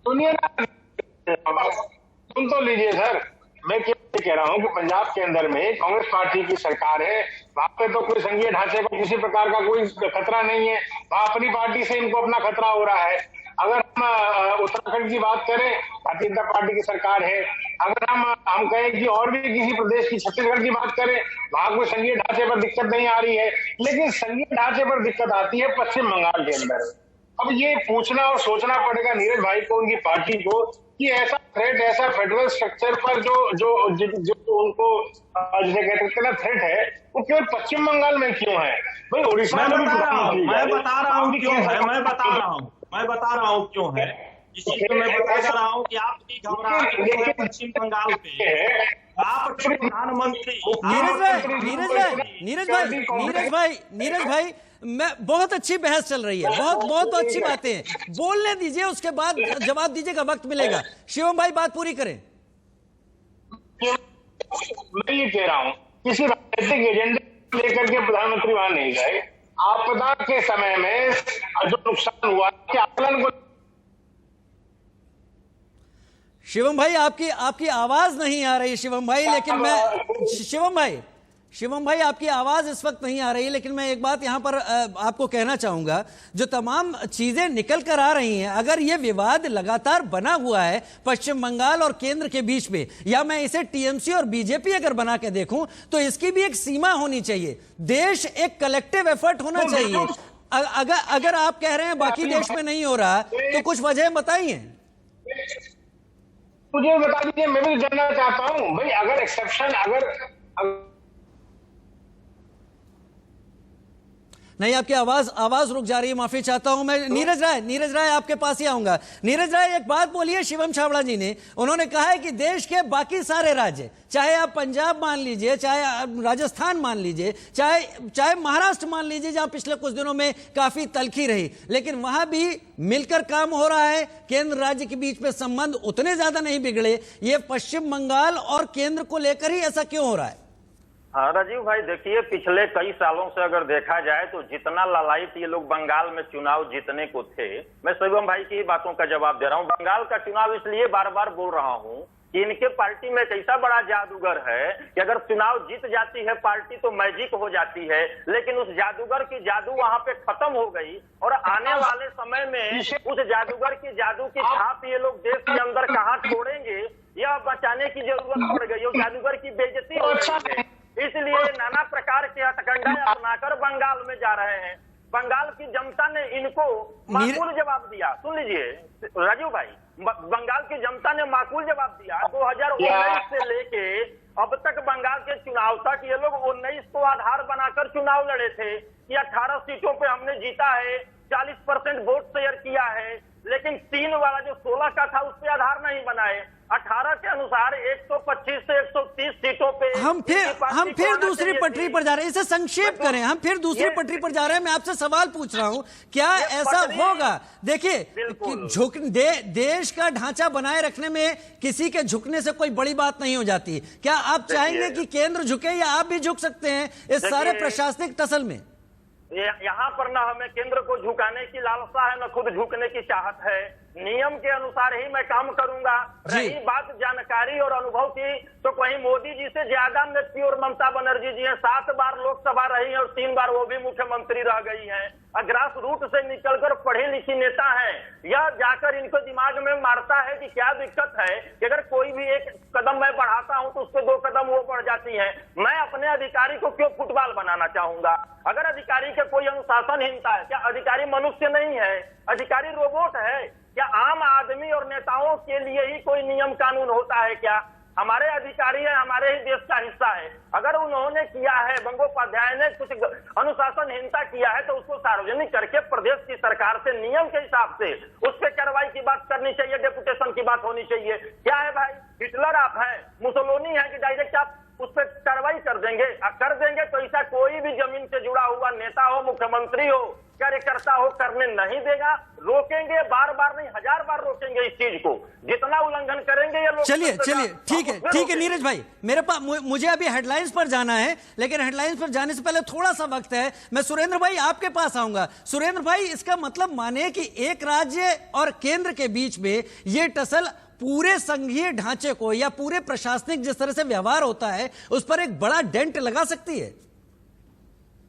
E: सुनिए ना, सुन तो लीजिए सर। मैं क्या कह रहा हूँ कि पंजाब के अंदर में कांग्रेस पार्टी की सरकार है, वहां पे तो कोई संघीय ढांचे को किसी प्रकार का कोई खतरा नहीं है। वहां अपनी पार्टी से इनको अपना खतरा हो रहा है। अगर हम उत्तराखंड की बात करें, भारतीय जनता पार्टी की सरकार है। अगर हम कहें कि और भी किसी प्रदेश की, छत्तीसगढ़ की बात करें, वहां कोई संघीय ढांचे पर दिक्कत नहीं आ रही है। लेकिन संघीय ढांचे पर दिक्कत आती है पश्चिम बंगाल के अंदर। अब ये पूछना और सोचना पड़ेगा नीरज भाई को, उनकी पार्टी को, कि ऐसा थ्रेट, ऐसा फेडरल स्ट्रक्चर पर जो उनको जिसे कहते हैं ना थ्रेट है, वो केवल पश्चिम बंगाल में क्यों है? भाई उड़ीसा में भी
F: मैं बता रहा हूँ क्यों है, मैं बता रहा हूँ क्यों है। इस चीज को मैं बता रहा हूँ कि आप भी घबराहट पश्चिम बंगाल पे, आप प्रधानमंत्री
A: नीरज भाई मैं बहुत अच्छी बहस चल रही है, बहुत अच्छी बातें हैं, बोलने दीजिए, उसके बाद जवाब दीजिएगा, वक्त मिलेगा। शिवम भाई बात पूरी करें।
E: मैं ये कह रहा हूँ किसी राजनीतिक एजेंडे लेकर के प्रधानमंत्री वहां नहीं गए। आपदा के समय में जो नुकसान हुआ कि आकलन को।
A: शिवम भाई आपकी आवाज नहीं आ रही शिवम भाई, लेकिन मैं शिवम भाई आपकी आवाज इस वक्त नहीं आ रही, लेकिन मैं एक बात यहां पर आपको कहना चाहूंगा। जो तमाम चीजें निकल कर आ रही हैं, अगर ये विवाद लगातार बना हुआ है पश्चिम बंगाल और केंद्र के बीच में, या मैं इसे टीएमसी और बीजेपी अगर बना के देखूं, तो इसकी भी एक सीमा होनी चाहिए। देश एक कलेक्टिव एफर्ट होना चाहिए। अगर आप कह रहे हैं बाकी देश में नहीं हो रहा, तो कुछ वजह बताइए।
E: मुझे बता दीजिए, मैं भी जानना चाहता हूं भाई। अगर एक्सेप्शन, अगर
A: नहीं, आपकी आवाज रुक जा रही है, माफी चाहता हूं मैं। नीरज राय आपके पास ही आऊंगा। नीरज राय, एक बात बोलिए, शिवम छाबड़ा जी ने उन्होंने कहा है कि देश के बाकी सारे राज्य, चाहे आप पंजाब मान लीजिए, चाहे राजस्थान मान लीजिए, चाहे महाराष्ट्र मान लीजिए, जहां पिछले कुछ दिनों में काफी तलखी रही, लेकिन वहां भी मिलकर काम हो रहा है। केंद्र राज्य के बीच में संबंध उतने ज्यादा नहीं बिगड़े। ये पश्चिम बंगाल और केंद्र को लेकर ही ऐसा क्यों हो रहा है?
G: हाँ राजीव भाई, देखिए पिछले कई सालों से अगर देखा जाए तो जितना ललायत ये लोग बंगाल में चुनाव जीतने को थे, मैं शिवम भाई की बातों का जवाब दे रहा हूँ। बंगाल का चुनाव इसलिए बार बार बोल रहा हूँ कि इनके पार्टी में एक ऐसा बड़ा जादूगर है कि अगर चुनाव जीत जाती है पार्टी तो मैजिक हो जाती है, लेकिन उस जादूगर की जादू वहां पे खत्म हो गई और आने वाले समय में उस जादूगर की जादू की छाप ये लोग देश के अंदर कहाँ छोड़ेंगे, यह बचाने की जरूरत पड़ गई। और जादूगर की बेइज्जती हो रही है, इसलिए नाना प्रकार के हथकंडे अपनाकर बंगाल में जा रहे हैं। बंगाल की जनता ने इनको माकूल जवाब दिया। सुन लीजिए राजीव भाई, बंगाल की जनता ने माकूल जवाब दिया। 2019 से लेके अब तक बंगाल के चुनाव तक ये लोग 19 को आधार बनाकर चुनाव लड़े थे कि 18 सीटों पे हमने जीता है, 40% वोट शेयर किया है, लेकिन 3 वाला जो 16 का था उस पे आधार नहीं बनाए। 18 के अनुसार 125 से 130 सीटों पे
A: हम फिर दूसरी पटरी पर जा रहे हैं। इसे संक्षेप करें, हम फिर दूसरी पटरी पर जा रहे हैं। मैं आपसे सवाल पूछ रहा हूं, क्या ऐसा होगा? देखिए, देश का ढांचा बनाए रखने में किसी के झुकने से कोई बड़ी बात नहीं हो जाती। क्या आप चाहेंगे कि केंद्र झुके या आप भी झुक सकते हैं इस सारे प्रशासनिक टसल में?
G: यहाँ पर न हमें केंद्र को झुकाने की लालसा है, न खुद झुकने की चाहत है। नियम के अनुसार ही मैं काम करूंगा। रही बात जानकारी और अनुभव की, तो कहीं मोदी जी से ज्यादा मेच्योर ममता बनर्जी जी हैं। 7 बार लोकसभा रही हैं और 3 बार वो भी मुख्यमंत्री रह गई हैं। ग्रास रूट से निकलकर पढ़ी लिखी नेता है। यह जाकर इनको दिमाग में मारता है कि क्या दिक्कत है कि अगर कोई भी एक कदम मैं बढ़ाता हूं तो उसके 2 कदम वो बढ़ जाती हैं। मैं अपने अधिकारी को क्यों फुटबॉल बनाना चाहूंगा? अगर अधिकारी के कोई अनुशासनहीनता है, क्या अधिकारी मनुष्य नहीं है? अधिकारी रोबोट है क्या? आम आदमी और नेताओं के लिए ही कोई नियम कानून होता है क्या? हमारे अधिकारी है, हमारे ही देश का हिस्सा है। अगर उन्होंने किया है, बंगोपाध्याय ने कुछ अनुशासनहीनता किया है, तो उसको सार्वजनिक करके प्रदेश की सरकार से नियम के हिसाब से उस पर कार्रवाई की बात करनी चाहिए, डेपुटेशन की बात होनी चाहिए। क्या है भाई, हिटलर आप है, मुसोलिनी है कि डायरेक्ट आप उस पर कार्रवाई कर देंगे? कर देंगे तो ऐसा कोई भी जमीन से जुड़ा हुआ नेता हो, मुख्यमंत्री हो, कार्यकर्ता हो, करने नहीं देगा। रोकेंगे, बार बार नहीं 1000 बार रोकेंगे इस चीज को। जितना उल्लंघन करेंगे ये लोग।
A: चलिए ठीक है नीरज भाई, मेरे पास मुझे अभी हेडलाइंस पर जाना है, लेकिन हेडलाइंस पर जाने से पहले थोड़ा सा वक्त है। मैं सुरेंद्र भाई आपके पास आऊंगा। सुरेंद्र भाई, इसका मतलब माने कि एक राज्य और केंद्र के बीच में ये टसल पूरे संघीय ढांचे को या पूरे प्रशासनिक जिस तरह से व्यवहार होता है उस पर एक बड़ा डेंट लगा सकती है?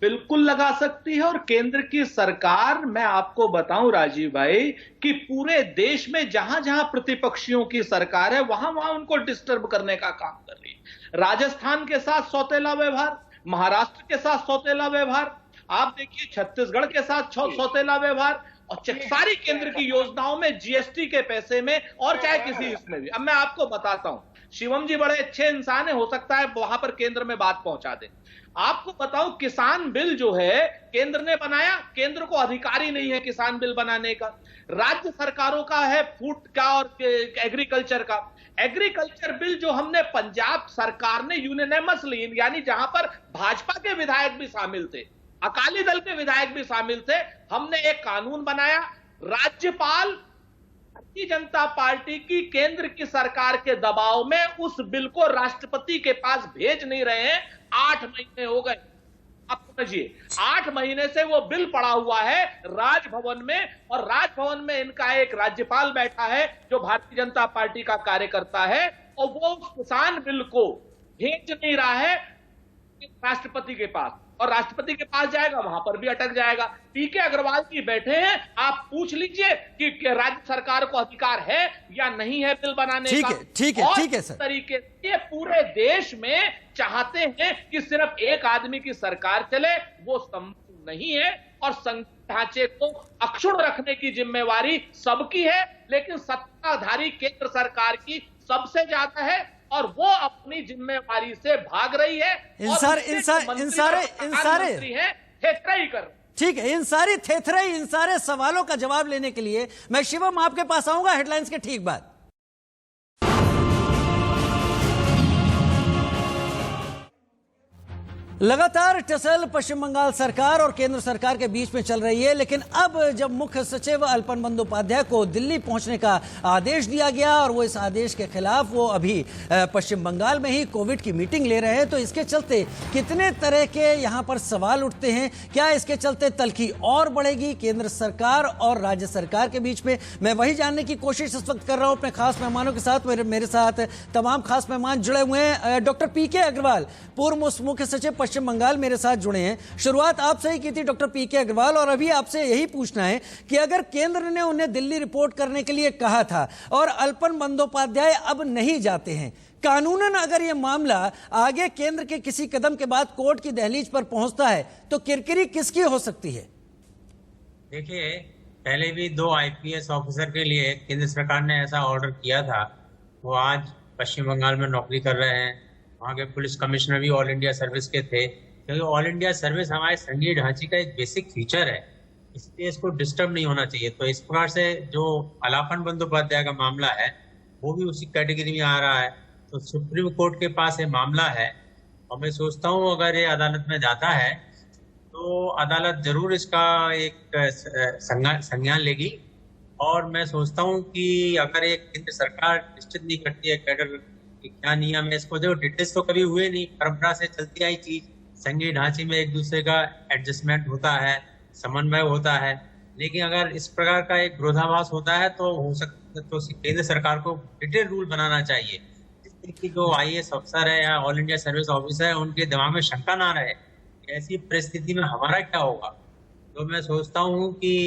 H: बिल्कुल लगा सकती है। और केंद्र की सरकार, मैं आपको बताऊं राजीव भाई, कि पूरे देश में जहां जहां प्रतिपक्षियों की सरकार है वहां वहां उनको डिस्टर्ब करने का काम कर रही है। राजस्थान के साथ सौतेला व्यवहार, महाराष्ट्र के साथ सौतेला व्यवहार, आप देखिए छत्तीसगढ़ के साथ सौतेला व्यवहार, और सारी केंद्र की योजनाओं में जीएसटी के पैसे में और चाहे किसी इसमें भी। अब मैं आपको बताता हूं, शिवम जी बड़े अच्छे इंसान है, हो सकता है वहां पर केंद्र में बात पहुंचा दे। आपको बताऊं, किसान बिल जो है केंद्र ने बनाया, केंद्र को अधिकारी नहीं है किसान बिल बनाने का। राज्य सरकारों का है फूड का और एग्रीकल्चर का। एग्रीकल्चर बिल जो हमने पंजाब सरकार ने यूनियनमसली, यानी जहां पर भाजपा के विधायक भी शामिल थे, अकाली दल के विधायक भी शामिल थे, हमने एक कानून बनाया। राज्यपाल भारतीय जनता पार्टी की केंद्र की सरकार के दबाव में उस बिल को राष्ट्रपति के पास भेज नहीं रहे हैं। 8 महीने हो गए। आप समझिए, 8 महीने से वो बिल पड़ा हुआ है राजभवन में, और राजभवन में इनका एक राज्यपाल बैठा है जो भारतीय जनता पार्टी का कार्यकर्ता है, और वो उस किसान बिल को भेज नहीं रहा है राष्ट्रपति के पास। और राष्ट्रपति के पास जाएगा, वहां पर भी अटक जाएगा। पीके अग्रवाल जी बैठे हैं, आप पूछ लीजिए कि राज्य सरकार को अधिकार है या नहीं है बिल बनाने का।
A: ठीक है सर।
H: तरीके से पूरे देश में चाहते हैं कि सिर्फ एक आदमी की सरकार चले, वो संभव नहीं है। और संघीय ढांचे को अक्षुण्ण रखने की जिम्मेवारी सबकी है, लेकिन सत्ताधारी केंद्र सरकार की सबसे ज्यादा है, और वो अपनी जिम्मेवारी से भाग रही है।
A: ठीक है, इन सारी थेथराई, इन सारे सवालों का जवाब लेने के लिए मैं शिवम आपके पास आऊंगा हेडलाइंस के ठीक बाद। लगातार टसल पश्चिम बंगाल सरकार और केंद्र सरकार के बीच में चल रही है, लेकिन अब जब मुख्य सचिव अल्पन बंदोपाध्याय को दिल्ली पहुंचने का आदेश दिया गया और वो इस आदेश के खिलाफ वो अभी पश्चिम बंगाल में ही कोविड की मीटिंग ले रहे हैं, तो इसके चलते कितने तरह के यहां पर सवाल उठते हैं। क्या इसके चलते तल्खी और बढ़ेगी केंद्र सरकार और राज्य सरकार के बीच में? मैं वही जानने की कोशिश इस वक्त कर रहा हूं अपने खास मेहमानों के साथ। मेरे साथ तमाम खास मेहमान जुड़े हुए हैं। डॉक्टर पीके अग्रवाल, पूर्व मुख्य सचिव पश्चिम बंगाल, मेरे साथ जुड़े हैं। शुरुआत आपसे ही की थी डॉक्टर पीके अग्रवाल, और अभी आपसे यही पूछना है कि अगर केंद्र ने उन्हें दिल्ली रिपोर्ट करने के लिए कहा था और अल्पन बंदोपाध्याय अब नहीं जाते हैं, कानूनन अगर यह मामला आगे केंद्र के किसी कदम के बाद कोर्ट की दहलीज पर पहुंचता है, तो किरकिरी किसकी हो सकती है?
D: देखिए, पहले भी 2 IPS ऑफिसर के लिए केंद्र सरकार ने ऐसा ऑर्डर किया था। वो आज पश्चिम बंगाल में नौकरी कर रहे हैं। वहाँ के पुलिस कमिश्नर भी ऑल इंडिया सर्विस के थे, क्योंकि ऑल इंडिया सर्विस हमारे संघीय ढांचे का एक बेसिक फीचर है, इसलिए इसको डिस्टर्ब नहीं होना चाहिए। तो इस प्रकार से जो अलापन बंदोपाध्याय का मामला है वो भी उसी कैटेगरी में आ रहा है। तो सुप्रीम कोर्ट के पास ये मामला है और मैं सोचता हूँ अगर ये अदालत में जाता है तो अदालत जरूर इसका एक संज्ञान लेगी। और मैं सोचता हूँ कि अगर एक केंद्र सरकार निश्चित नहीं करती है कैडर कि क्या नियम है, इसको जो डिटेल्स तो कभी हुए नहीं, परंपरा से चलती आई चीज, संघीय ढांचे में एक दूसरे का एडजस्टमेंट होता है, समन्वय होता है। लेकिन अगर इस प्रकार का एक विरोधाभास होता है तो हो सकता तो केंद्र सरकार को डिटेल रूल बनाना चाहिए, जिससे कि जो IAS अफसर है या ऑल इंडिया सर्विस ऑफिसर है उनके दिमाग में शंका ना रहे ऐसी परिस्थिति में हमारा क्या होगा। तो मैं सोचता हूँ कि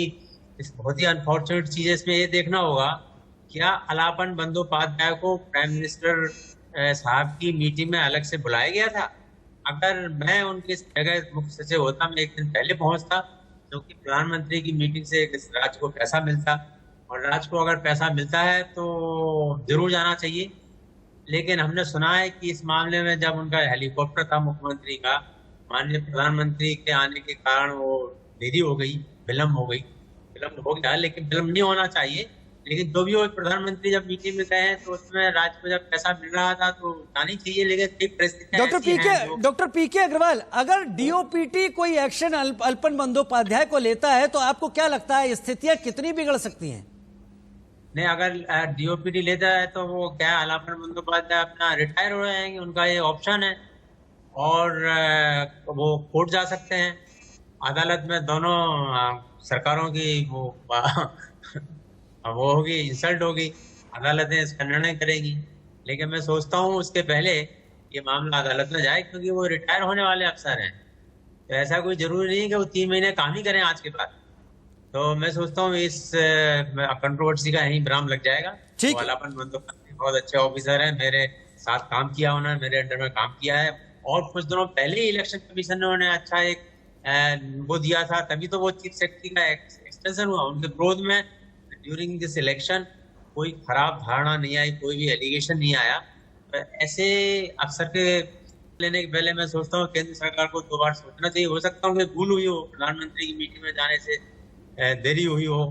D: इस बहुत ही अनफॉर्चुनेट चीज इसमें ये देखना होगा, क्या अलापन बंदोपाध्याय को प्राइम मिनिस्टर साहब की मीटिंग में अलग से बुलाया गया था? अगर मैं उनकी जगह मुख्य सचिव होता, मैं एक दिन पहले पहुंचता, क्योंकि प्रधानमंत्री की मीटिंग से राज्य को पैसा मिलता और राज्य को अगर पैसा मिलता है तो जरूर जाना चाहिए। लेकिन हमने सुना है कि इस मामले में जब उनका हेलीकॉप्टर था मुख्यमंत्री का, माननीय प्रधानमंत्री के आने के कारण वो देरी हो गई, विलम्ब हो गया, लेकिन विलम्ब नहीं होना चाहिए। लेकिन जो भी हो, प्रधानमंत्री जब मीटिंग में गए हैं तो उसमें राज्य को जब पैसा मिल रहा था तो जानी चाहिए। लेकिन
A: डॉक्टर पीके अग्रवाल, अगर DOPT कोई एक्शन अल्पन बंदोपाध्याय को लेता है तो आपको क्या लगता है स्थितियां कितनी बिगड़ सकती हैं?
D: नहीं, अगर DOPT लेता है तो वो क्या अलापन बंदोपाध्याय अपना रिटायर हो जाएंगे, उनका ये ऑप्शन है और वो कोर्ट जा सकते हैं। अदालत में दोनों सरकारों की वो होगी, इंसल्ट होगी, अदालतें इसका निर्णय करेगी। लेकिन मैं सोचता हूँ उसके पहले ये मामला अदालत में जाए, क्योंकि वो रिटायर होने वाले अफसर हैं, तो ऐसा कोई जरूरी नहीं कि वो 3 महीने काम ही करें आज के बाद। तो मैं सोचता हूँ इस कंट्रोवर्सी का यहीं विराम लग जाएगा। तो अलापन बंदोपाध्याय बहुत अच्छे ऑफिसर हैं, मेरे साथ काम किया, उन्होंने मेरे अंडर में काम किया है और कुछ दिनों पहले ही इलेक्शन कमीशन ने उन्हें अच्छा एक वो दिया था, तभी तो वो चीफ सेक्रेटरी का एक्सटेंशन हुआ। उनके विरोध में ड्यूरिंग दिस इलेक्शन कोई खराब धारणा नहीं आई, कोई भी एलिगेशन नहीं आया। तो ऐसे अफसर के लेने के पहले मैं सोचता हूँ केंद्र सरकार को 2 बार सोचना चाहिए। हो सकता है कि भूल हुई हो, प्रधानमंत्री की मीटिंग में जाने से देरी हुई हो,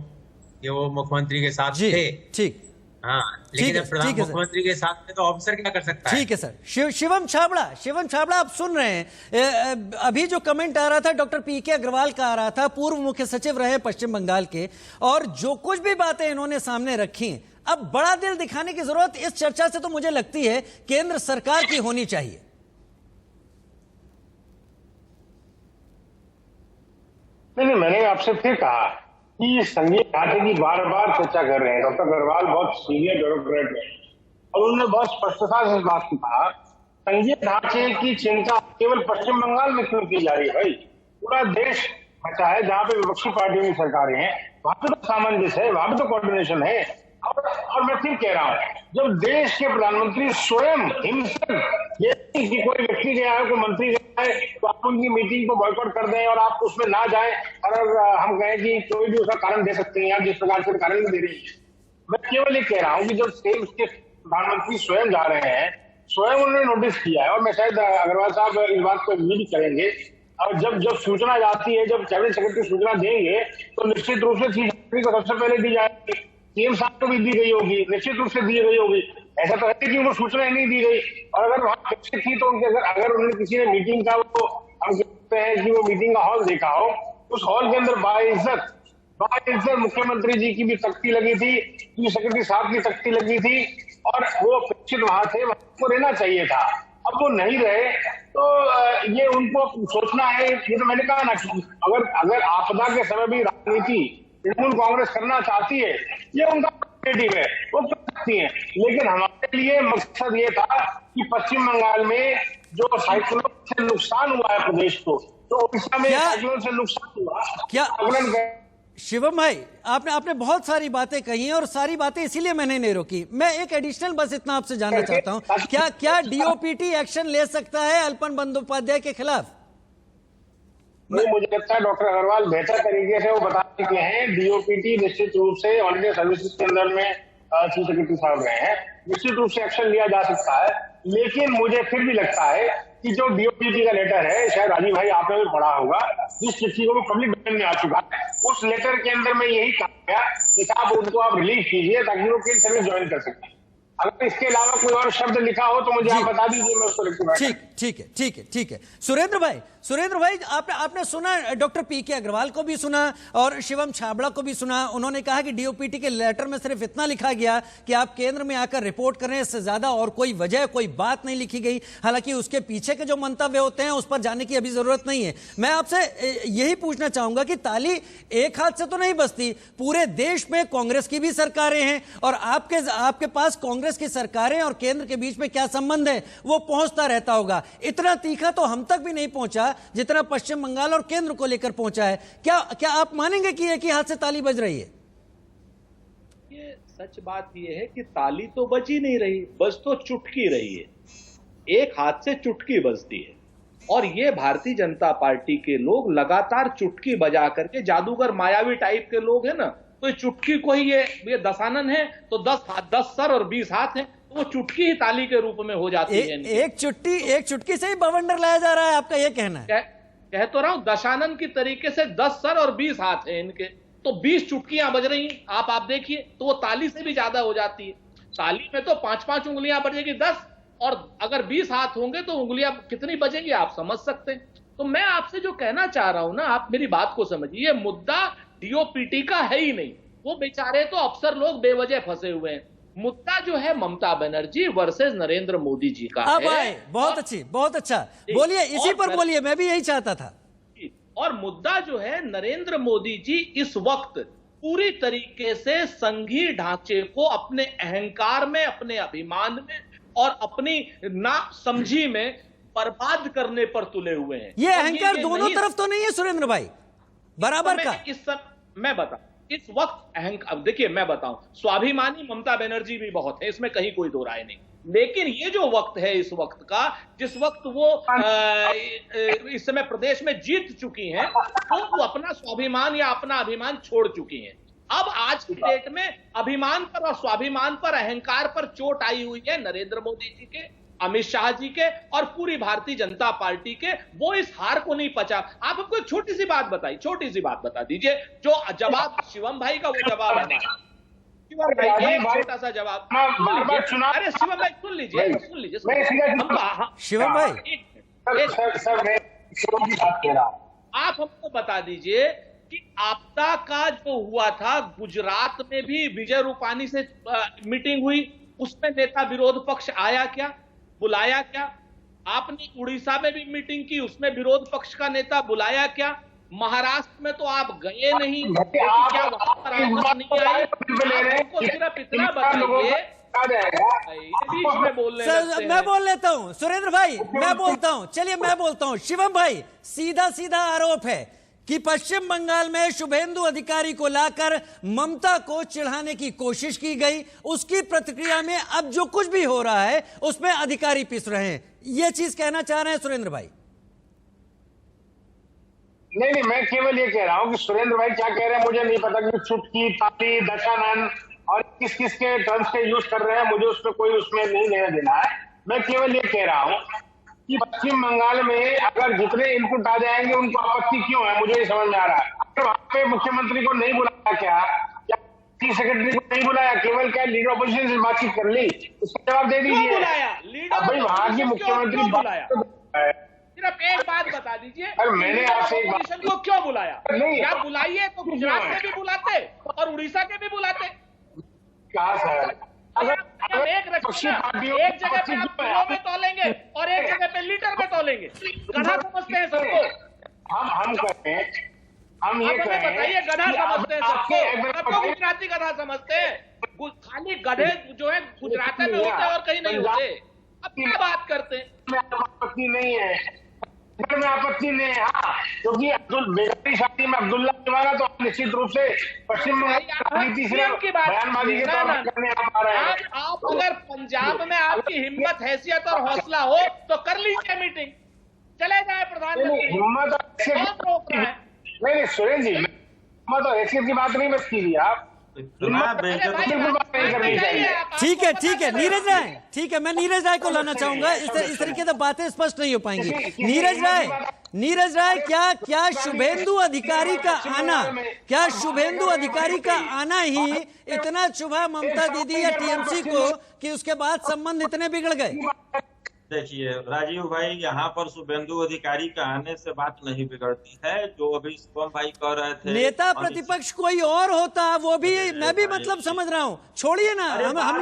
D: कि वो मुख्यमंत्री के साथ थे, ठीक, हाँ, लेकिन जब प्रधान मुख्यमंत्री के साथ थे तो ऑफिसर क्या कर सकता है? ठीक है सर। शिवम छाबड़ा आप सुन रहे हैं, अभी जो कमेंट आ रहा था डॉक्टर पीके अग्रवाल का आ रहा था, पूर्व मुख्य सचिव रहे पश्चिम बंगाल के, और जो कुछ भी बातें इन्होंने सामने रखी, अब बड़ा दिल दिखाने की जरूरत इस चर्चा से तो मुझे लगती है केंद्र सरकार की होनी चाहिए।
E: नहीं, मैंने आपसे फिर कहा कि संघीय ढांचे की बार बार चर्चा कर रहे हैं। डॉक्टर अग्रवाल बहुत सीनियर ब्यूरोक्रेट है और उन्होंने बहुत स्पष्टता से इस बात को कहा, संघीय ढांचे की चिंता केवल पश्चिम बंगाल में क्यों की जा रही है? भाई, पूरा देश बचा है, जहाँ पे विपक्षी पार्टियों की सरकारें हैं वहां पे तो सामंजस्य है, वहां पे तो कोऑर्डिनेशन है। और मैं फिर कह रहा हूँ, जब देश के प्रधानमंत्री स्वयं हिमसेल्फ ये कि कोई व्यक्ति गया है, कोई मंत्री गया है, तो आप उनकी मीटिंग को बॉयकॉट कर दें और आप उसमें ना जाएं, और हम कहें कि कोई भी उसका कारण दे सकते हैं, या जिस प्रकार से कारण भी दे रही है। मैं केवल ये कह रहा हूँ कि जब स्टेट के प्रधानमंत्री स्वयं जा रहे हैं, स्वयं उन्होंने नोटिस किया है, और मैं शायद अग्रवाल साहब इस बात को भी करेंगे और जब सूचना जाती है, जब कैबिनेट सेक्रेटरी सूचना देंगे तो निश्चित रूप से चीफ सेक्रेटरी को सबसे पहले दी जाएगी, सीएम साहब को भी दी गई होगी, निश्चित रूप से दी गई होगी। ऐसा तो है कि उनको सूचना ही नहीं दी गई। और अगर वहां थी तो उनके अगर उन्होंने किसी ने मीटिंग का, वो हम कहते हैं कि वो मीटिंग का हॉल देखा हो, उस हॉल के अंदर बाइज्जत मुख्यमंत्री जी की भी तख्ती लगी थी, चीफ सेक्रेटरी साहब की तख्ती लगी थी, और वो अपेक्षित वहां थे, वहां रहना चाहिए था। अब वो नहीं रहे तो ये उनको सोचना है। ये तो मैंने कहा ना, अगर आपदा के समय भी राजनीति तृणमूल कांग्रेस करना चाहती है, ये उनका प्रेरोगेटिव है, वो कर सकती है। लेकिन हमारे लिए मकसद ये था कि पश्चिम बंगाल में जो साइक्लोन से नुकसान हुआ है प्रदेश को, तो उड़ीसा में साइक्लोन से नुकसान हुआ,
A: क्या शिवम भाई, आपने बहुत सारी बातें कही हैं और सारी बातें इसीलिए मैंने नहीं रोकी। मैं एक एडिशनल बस इतना आपसे जानना चाहता हूं, क्या डीओपीटी एक्शन ले सकता है अल्पन बंदोपाध्याय के खिलाफ?
E: नहीं, मुझे लगता है डॉक्टर अग्रवाल बेहतर तरीके से वो बता चुके हैं। डीओपीटी निश्चित रूप से ऑल इंडिया सर्विसेज के अंदर में चीफ सेक्रेटरी साहब रहे हैं, निश्चित रूप से एक्शन लिया जा सकता है। लेकिन मुझे फिर भी लगता है कि जो डीओपीटी का लेटर है, शायद राजीव भाई आपने भी पढ़ा होगा, जिस चिट्ठी को पब्लिक डोमेन में आ चुका है, उस लेटर के अंदर में यही कहा गया कि साहब उनको आप रिलीज कीजिए ताकि वो केंद्र सर्विस ज्वाइन कर सकें। अगर इसके अलावा कोई और शब्द लिखा हो तो मुझे आप बता दीजिए, मैं उसको लिखूंगा।
A: ठीक है। सुरेंद्र भाई, आपने सुना, डॉक्टर पीके अग्रवाल को भी सुना और शिवम छाबड़ा को भी सुना। उन्होंने कहा कि डीओपीटी के लेटर में सिर्फ इतना लिखा गया कि आप केंद्र में आकर रिपोर्ट करें, इससे ज्यादा और कोई वजह, कोई बात नहीं लिखी गई। हालांकि उसके पीछे के जो मंतव्य होते हैं उस पर जाने की अभी जरूरत नहीं है। मैं आपसे यही पूछना चाहूंगा कि ताली एक हाथ से तो नहीं बजती, पूरे देश में कांग्रेस की भी सरकारें हैं और आपके पास कांग्रेस की सरकारें और केंद्र के बीच में क्या संबंध है वो पहुंचता रहता होगा। इतना तीखा तो हम तक भी नहीं पहुंचा जितना पश्चिम बंगाल और केंद्र को लेकर पहुंचा है। क्या आप मानेंगे कि एक ही हाथ से ताली बज रही है?
H: ये सच बात ये है कि ताली तो बज ही नहीं रही, बज तो चुटकी रही है। एक हाथ से चुटकी बजती है और ये भारतीय जनता पार्टी के लोग लगातार चुटकी बजा करके, जादूगर मायावी टाइप के लोग हैं ना, तो चुटकी को ही ये दशानन है तो 10 सर और 20 हाथ हैं, तो वो चुटकी ही ताली के रूप में हो जाती है।
A: एक चुटकी से ही बवंडर लाया जा रहा है, आपका ये कहना है?
H: कह तो रहा हूं, दशानन की तरीके से 10 सर और 20 हाथ हैं इनके, तो 20 चुटकियां बज रही हैं। आप देखिए तो वो ताली से भी ज्यादा हो जाती है। ताली में तो 5-5 उंगलियां बजेगी 10, और अगर 20 हाथ होंगे तो उंगलियां कितनी बजेंगी आप समझ सकते हैं। तो मैं आपसे जो कहना चाह रहा हूं ना, आप मेरी बात को समझिए, ये मुद्दा डीओपीटी का है ही नहीं। वो बेचारे तो अफसर लोग बेवजह फंसे हुए हैं। मुद्दा जो है ममता बनर्जी वर्सेस नरेंद्र मोदी जी का है।
A: बहुत अच्छा बोलिए, इसी पर बोलिए, मैं भी यही चाहता था।
H: और मुद्दा जो है, नरेंद्र मोदी जी इस वक्त पूरी तरीके से संघीय ढांचे को अपने अहंकार में, अपने अभिमान में और अपनी ना समझी में बर्बाद करने पर तुले हुए हैं।
A: ये अहंकार दोनों तरफ तो नहीं है सुरेंद्र भाई, बराबर का?
H: मैं बता, इस वक्त अहंकार, अब देखिए मैं बताऊं, स्वाभिमानी ममता बनर्जी भी बहुत है, इसमें कहीं कोई दो राय नहीं। लेकिन ये जो वक्त है इस वक्त का, जिस वक्त वो इस समय प्रदेश में जीत चुकी हैं, तो वो अपना स्वाभिमान या अपना अभिमान छोड़ चुकी हैं। अब आज की डेट में अभिमान पर और स्वाभिमान पर, अहंकार पर चोट आई हुई है नरेंद्र मोदी जी के, अमित शाह जी के और पूरी भारतीय जनता पार्टी के। वो इस हार को नहीं पचा। आप हमको एक छोटी सी बात बता दीजिए, जो जवाब शिवम भाई का, वो जवाब है शिवम भाई, एक छोटा सा जवाब। अरे शिवम भाई सुन लीजिए
A: शिवम भाई,
H: आप हमको बता दीजिए कि आपदा का जो हुआ था, गुजरात में भी विजय रूपानी से मीटिंग हुई, उसमें नेता विरोध पक्ष आया क्या, बुलाया क्या? आपने उड़ीसा में भी मीटिंग की, उसमें विरोध पक्ष का नेता बुलाया क्या? महाराष्ट्र में तो आप गए नहीं, क्या वहां पर आवाज नहीं आई? आपको सिर्फ इतना बताइए, बीच में बोलने लगते हैं।
A: मैं बोल लेता हूं सुरेंद्र भाई, मैं बोलता हूं, चलिए मैं बोलता हूं। शिवम भाई, सीधा आरोप है कि पश्चिम बंगाल में शुभेंदु अधिकारी को लाकर ममता को चिढ़ाने की कोशिश की गई, उसकी प्रतिक्रिया में अब जो कुछ भी हो रहा है उसमें अधिकारी पिस रहे हैं। ये चीज कहना चाह रहे हैं सुरेंद्र भाई?
E: नहीं, मैं केवल ये कह रहा हूं कि सुरेंद्र भाई क्या कह रहे हैं मुझे नहीं पता, कि चुटकी, ताली, दशानन और किस के टर्म्स के यूज कर रहे हैं, मुझे उसमें कोई नहीं लेना देना है। मैं केवल ये कह रहा हूं कि पश्चिम बंगाल में अगर जितने इनपुट आ जाएंगे उनको आपत्ति क्यों है, मुझे नहीं समझ में आ रहा है। वहां पे मुख्यमंत्री को नहीं बुलाया क्या चीफ सेक्रेटरी को नहीं बुलाया, केवल क्या लीडर ऑपोजिशन से बातचीत कर ली? उसका जवाब दे दीजिए। अब भाई वहां की मुख्यमंत्री
H: सिर्फ एक बात बता दीजिए,
E: मैंने आपसे एक बात
H: को क्यों बुलाया?
E: नहीं
H: क्या बुलाइए तो गुजरात में भी बुलाते और उड़ीसा के भी बुलाते।
E: कहा सर,
H: अगर एक जगह पे आप किलो में तोलेंगे और एक जगह पे लीटर में तोलेंगे, गधा समझते हैं सबको।
E: हम कहते हैं, हम ये
H: आप हमें बताइए, गधा समझते हैं सबको गुजराती गधा समझते हैं। खाली गधे जो है गुजरात में होते हैं और कहीं नहीं होते। अब क्या बात करते हैं?
E: आपत्ति नहीं है, में आपत्ति नहीं है। हाँ, क्योंकि बेटी शादी में अब्दुल्ला निभाना तो निश्चित रूप से पश्चिम बंगाल राजनीति से बयानबाजी के तौर पर करने आ रहे हैं।
H: आप अगर पंजाब में आपकी हिम्मत, हैसियत और हौसला हो तो कर लीजिए मीटिंग, चले जाए प्रधानमंत्री।
E: हिम्मत
H: रोक रहा है?
E: नहीं सुरेंद्र जी, हिम्मत और हैसियत की बात नहीं बस कीजिए आप।
A: ठीक है नीरज राय, ठीक है, मैं नीरज राय को लाना चाहूंगा। इस तरीके से बातें स्पष्ट नहीं हो पाएंगी। नीरज राय, क्या शुभेंदु अधिकारी का आना, क्या शुभेंदु अधिकारी का आना ही इतना चुभा ममता दीदी या टीएमसी को कि उसके बाद संबंध इतने बिगड़ गए?
I: देखिए राजीव भाई, यहाँ पर शुभेंदु अधिकारी का आने से बात नहीं बिगड़ती है। जो अभी शुभम भाई कह रहे थे,
A: नेता प्रतिपक्ष कोई और होता, वो भी मैं भी मतलब समझ रहा हूँ, छोड़िए ना, हम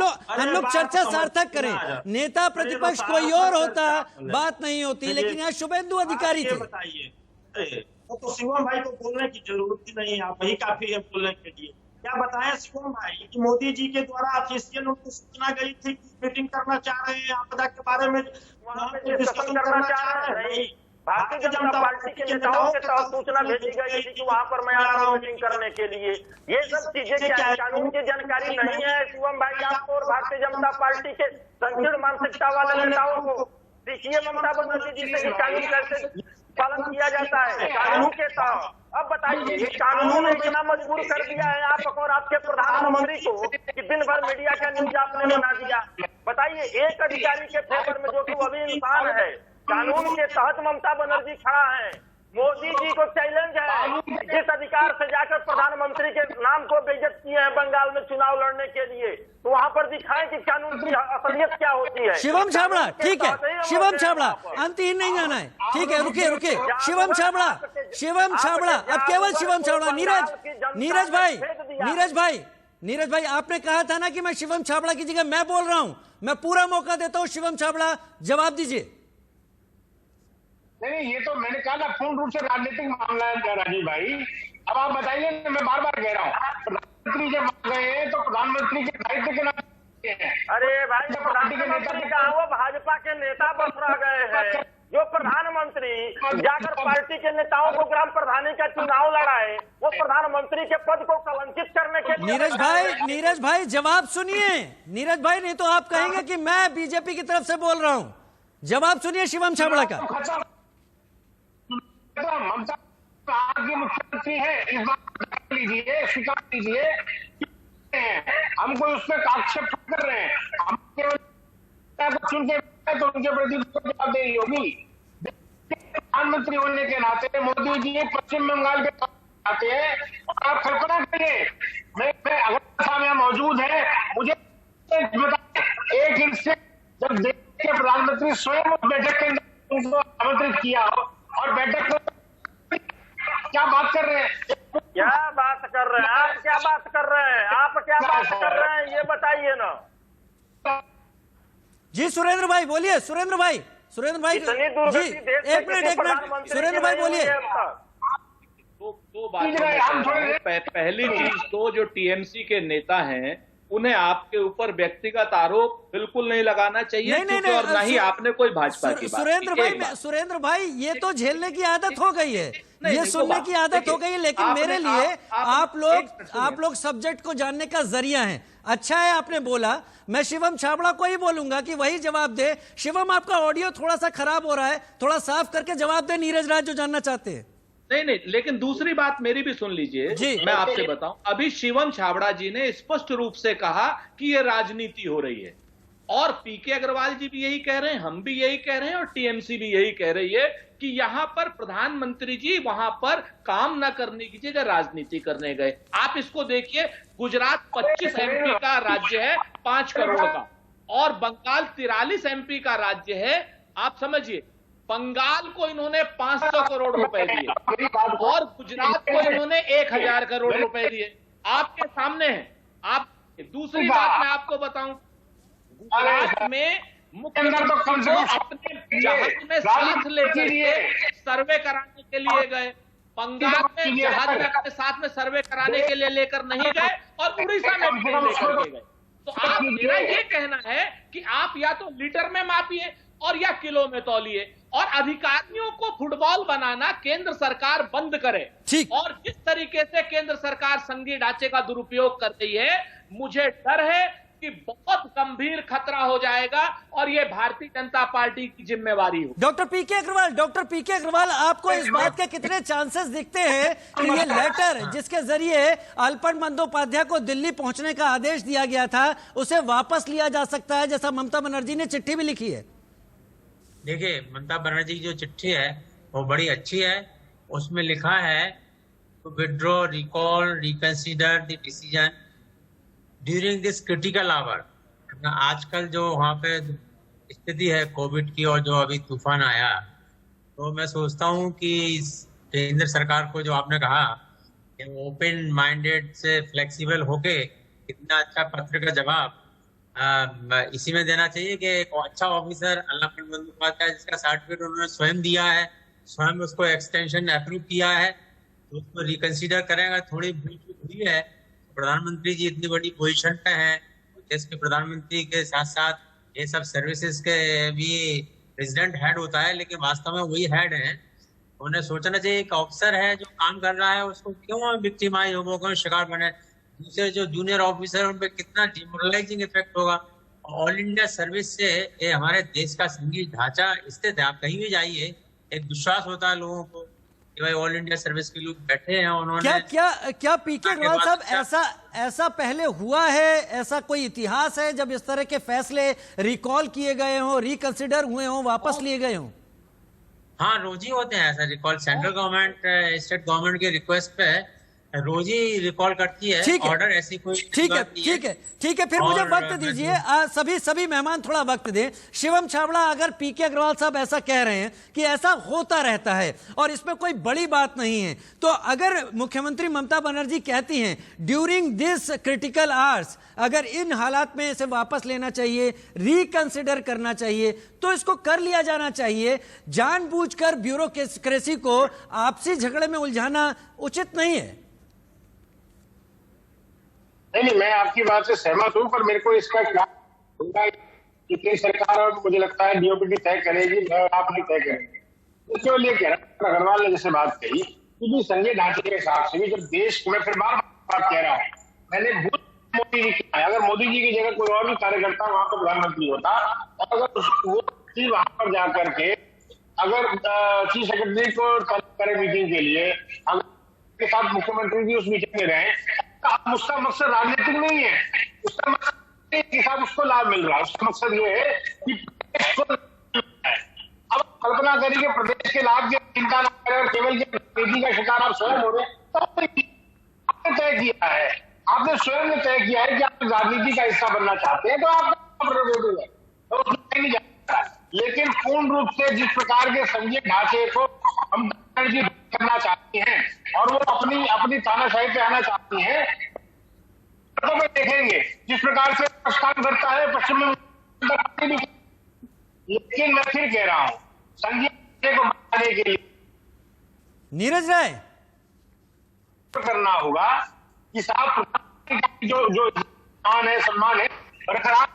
A: लोग चर्चा सार्थक करें। नेता प्रतिपक्ष कोई और होता बात नहीं होती, लेकिन यहाँ शुभेंदु अधिकारी थे।
I: बताइए, तो शिवम भाई को बोलने की जरूरत ही नहीं है, आप ही काफी है बोलने के लिए। क्या बताया शिवम भाई कि मोदी जी के द्वारा ऑफिशियल उनको सूचना गई थी कि मीटिंग करना चाह रहे हैं आपदा के बारे में, वहां पे डिस्कशन करना चाह रहे हैं।
G: भारतीय जनता पार्टी के नेताओं के तहत सूचना भेजी गई थी कि वहां पर मैं आ रहा हूँ मीटिंग करने के लिए। ये सब चीजें क्या कानून की जानकारी नहीं है शिवम भाई आपको और भारतीय जनता पार्टी के संकीर्ण मानसिकता वाले नेताओं को? देखिए ममता बनर्जी जी से कानून कैसे पालन किया जाता है, कानून के तहत। अब बताइए, कानून ने इतना मजबूर कर दिया है आप और आपके प्रधानमंत्री को कि दिन भर मीडिया का न्यूज आपने बना दिया। बताइए, एक अधिकारी के फेवर में जो कि वो भी इंसान है, कानून के तहत ममता बनर्जी खड़ा है। मोदी जी को चैलेंज है, जिस अधिकार से जाकर प्रधानमंत्री के नाम को बेइज्जत किए हैं बंगाल में चुनाव लड़ने के लिए, तो वहां पर दिखाएं कि कानून की असलियत क्या होती है।
A: शिवम छाबड़ा, ठीक है, शिवम छाबड़ा, अंतहीन नहीं जाना है, ठीक है, रुकिए। शिवम छाबड़ा, अब केवल शिवम छाबड़ा। नीरज भाई, आपने कहा था ना कि मैं शिवम छाबड़ा की जगह मैं बोल रहा हूं। मैं पूरा मौका देता हूं, शिवम छाबड़ा जवाब दीजिए।
E: नहीं, ये तो मैंने कहा ना पूर्ण रूप से राजनीतिक मामला है राजीव भाई। अब आप बताइए, मैं बार बार कह रहा हूँ, प्रधानमंत्री जब आ गए हैं तो प्रधानमंत्री के दायित्व के नाम।
G: अरे भाई, प्रधानमंत्री का वो भाजपा के नेता बन रह गए हैं। जो प्रधानमंत्री जाकर पार्टी के नेताओं को ग्राम प्रधानी का चुनाव लड़ाए, वो प्रधानमंत्री के पद को कलंकित करने के लिए।
A: नीरज भाई जवाब सुनिए। नीरज भाई, नहीं तो आप कहेंगे कि मैं बीजेपी की तरफ से बोल रहा हूँ। जवाब सुनिए शिवम छाबड़ा का।
E: ममता की मुख्यमंत्री है, इस बात लीजिए, स्वीकार कीजिए। हम कोई उसमें आक्षेप कर रहे हैं, हम केवल चुन के तो उनके प्रति जवाबदेही होगी। प्रधानमंत्री होने के नाते मोदी जी पश्चिम बंगाल के आते हैं और आप कल्पना करिए, मैं अगर साहब यहाँ मौजूद है, मुझे एक इंस्टेंट जब देश के प्रधानमंत्री स्वयं बैठक के अंदर उनको आमंत्रित किया हो और बैठक में क्या बात कर रहे हैं?
G: क्या बात कर रहे हैं आप? क्या बात कर रहे हैं ये बताइए ना
A: जी। सुरेंद्र भाई बोलिए। सुरेंद्र भाई जी, एक मिनट, सुरेंद्र भाई बोलिए।
H: दो बातें। पहली चीज तो जो टीएमसी के नेता हैं, उन्हें आपके ऊपर व्यक्तिगत आरोप बिल्कुल नहीं लगाना चाहिए। नहीं, और ना ही आपने कोई भाजपा की बात।
A: सुरेंद्र भाई, ये तो झेलने की आदत हो गई है, ये सुनने की आदत हो गई है, लेकिन मेरे लिए आप लोग सब्जेक्ट को जानने का जरिया हैं। अच्छा है आपने बोला, मैं शिवम छाबड़ा को ही बोलूंगा कि वही जवाब दे। शिवम, आपका ऑडियो थोड़ा सा खराब हो रहा है, थोड़ा साफ करके जवाब दे नीरज राज जो जानना चाहते हैं।
H: नहीं, लेकिन दूसरी बात मेरी भी सुन लीजिए। मैं आपसे बताऊं, अभी शिवम छाबड़ा जी ने स्पष्ट रूप से कहा कि ये राजनीति हो रही है। और पीके अग्रवाल जी भी यही कह रहे हैं, हम भी यही कह रहे हैं और टीएमसी भी यही कह रही है कि यहां पर प्रधानमंत्री जी वहां पर काम ना करने की जगह राजनीति करने गए। आप इसको देखिए, गुजरात 25 एमपी का राज्य है 5 करोड़ का, और बंगाल 43 एमपी का राज्य है। आप समझिए, बंगाल को इन्होंने 500 करोड़ रुपए दिए और गुजरात को इन्होंने 1000 करोड़ रुपए दिए। आपके सामने है। आप दूसरी बात मैं आपको बताऊं, गुजरात में मुख्यमंत्री अपने जहाज में साथ लेकर के सर्वे कराने के लिए गए, बंगाल में जहाज में अपने साथ में सर्वे कराने के लिए लेकर नहीं गए और उड़ीसा में भी लेकर के गए। तो आप, मेरा ये कहना है कि आप या तो लीटर में मापिए और या किलो में तौलिए, और अधिकारियों को फुटबॉल बनाना केंद्र सरकार बंद करे। और जिस तरीके से केंद्र सरकार संघीय ढांचे का दुरुपयोग कर रही है, मुझे डर है कि बहुत गंभीर खतरा हो जाएगा और ये भारतीय जनता पार्टी की जिम्मेवारी हो।
A: डॉक्टर पीके अग्रवाल, आपको इस बात के कितने चांसेस दिखते हैं कि ये लेटर जिसके जरिए अल्पन बंदोपाध्याय को दिल्ली पहुंचने का आदेश दिया गया था, उसे वापस लिया जा सकता है, जैसा ममता बनर्जी ने चिट्ठी भी लिखी है?
D: देखिए, ममता बनर्जी की जो चिट्ठी है वो बड़ी अच्छी है। उसमें लिखा है to withdraw, recall, reconsider the decision during this critical hour. आजकल जो वहाँ पे स्थिति है कोविड की और जो अभी तूफान आया, तो मैं सोचता हूँ कि केंद्र सरकार को, जो आपने कहा, ओपन माइंडेड से फ्लेक्सिबल होके इतना अच्छा पत्र का जवाब इसी में देना चाहिए कि एक अच्छा ऑफिसर अल्पन बंदोपाध्याय जिसका सर्टिफिकेट उन्होंने स्वयं दिया है, स्वयं उसको एक्सटेंशन अप्रूव किया है, तो उसको रिकंसीडर करेगा। थोड़ी भूल हुई है, प्रधानमंत्री जी इतनी बड़ी पोजीशन पे हैं, देश के प्रधानमंत्री के साथ साथ ये सब सर्विसेज के भी प्रेसिडेंट हेड होता है, लेकिन वास्तव में वही हेड है। उन्हें सोचना चाहिए एक ऑफिसर है जो काम कर रहा है, उसको क्यों विक्टिमाइज हो, क्यों शिकार बने। दूसरे जो जूनियर ऑफिसर, उन पे कितना डिमोरलाइजिंग इफेक्ट होगा। ऑल इंडिया सर्विस से ये हमारे देश का संघीय ढांचा स्थित है। आप कहीं भी जाइए, एक विश्वास होता है लोगों को कि भाई ऑल इंडिया सर्विस के लोग बैठे हैं। उन्होंने
A: क्या पीके अग्रवाल साहब, ऐसा पहले हुआ है? ऐसा कोई इतिहास है जब इस तरह के फैसले रिकॉल किए गए हों, रिकंसिडर हुए हों, वापस लिए गए हों?
D: हाँ, रोज ही होते हैं ऐसा recall. Central government state government के रिक्वेस्ट पे रोज ही रिकॉल करती है ऑर्डर। ऐसी कोई
A: ठीक है। फिर मुझे वक्त दीजिए, सभी मेहमान थोड़ा वक्त दें। शिवम छाबड़ा, अगर पीके अग्रवाल साहब ऐसा कह रहे हैं कि ऐसा होता रहता है और इसमें कोई बड़ी बात नहीं है, तो अगर मुख्यमंत्री ममता बनर्जी कहती हैं ड्यूरिंग दिस क्रिटिकल आवर्स, अगर इन हालात में इसे वापस लेना चाहिए, रिकंसिडर करना चाहिए, तो इसको कर लिया जाना चाहिए। जानबूझकर ब्यूरोक्रेसी को आपसी झगड़े में उलझाना उचित नहीं है।
E: नहीं, मैं आपकी बात से सहमत हूं, पर मेरे को इसका क्या होगा कि सरकार, और मुझे लगता है डीओपीटी तय करेगी, आप नहीं तय करेंगे। इसके लिए कह रहा अग्रवाल ने जैसे बात कही कि संघीय ढांचे के हिसाब से भी जब देश में, फिर बार बार कह रहा है, मैंने मोदी जी किया है। अगर मोदी जी की जगह कोई और भी कार्यकर्ता वहां पर प्रधानमंत्री होता, और अगर वो वहां पर जाकर के अगर चीफ सेक्रेटरी को करे मीटिंग के लिए, अगर के साथ मुख्यमंत्री जी उस मीटिंग में रहे, उसका मकसद राजनीतिक नहीं है, उसका मकसद के साथ उसको लाभ मिल रहा है। उसका मकसद ये है कि अब कल्पना करिए कि प्रदेश के लाभ की चिंता न करें और केवल राजनीति का शिकार आप स्वयं हो रहे हैं। तो आपने तय किया है, आपने स्वयं ने तय किया है कि आप राजनीति का हिस्सा बनना चाहते हैं, तो आपका प्रेरोगेटिव है, तो उसमें नहीं जाता। लेकिन पूर्ण रूप से जिस प्रकार के संघीय ढांचे को हम करना चाहती हैं और वो अपनी तानाशाही पे आना चाहती हैं, तो में देखेंगे जिस प्रकार से काम करता है पश्चिम बंगाल। लेकिन मैं फिर कह रहा हूं, संघीय ढांचे को बनाने के लिए
A: नीरज राय
E: करना होगा कि साहब जो मान है, सम्मान है, बरकरार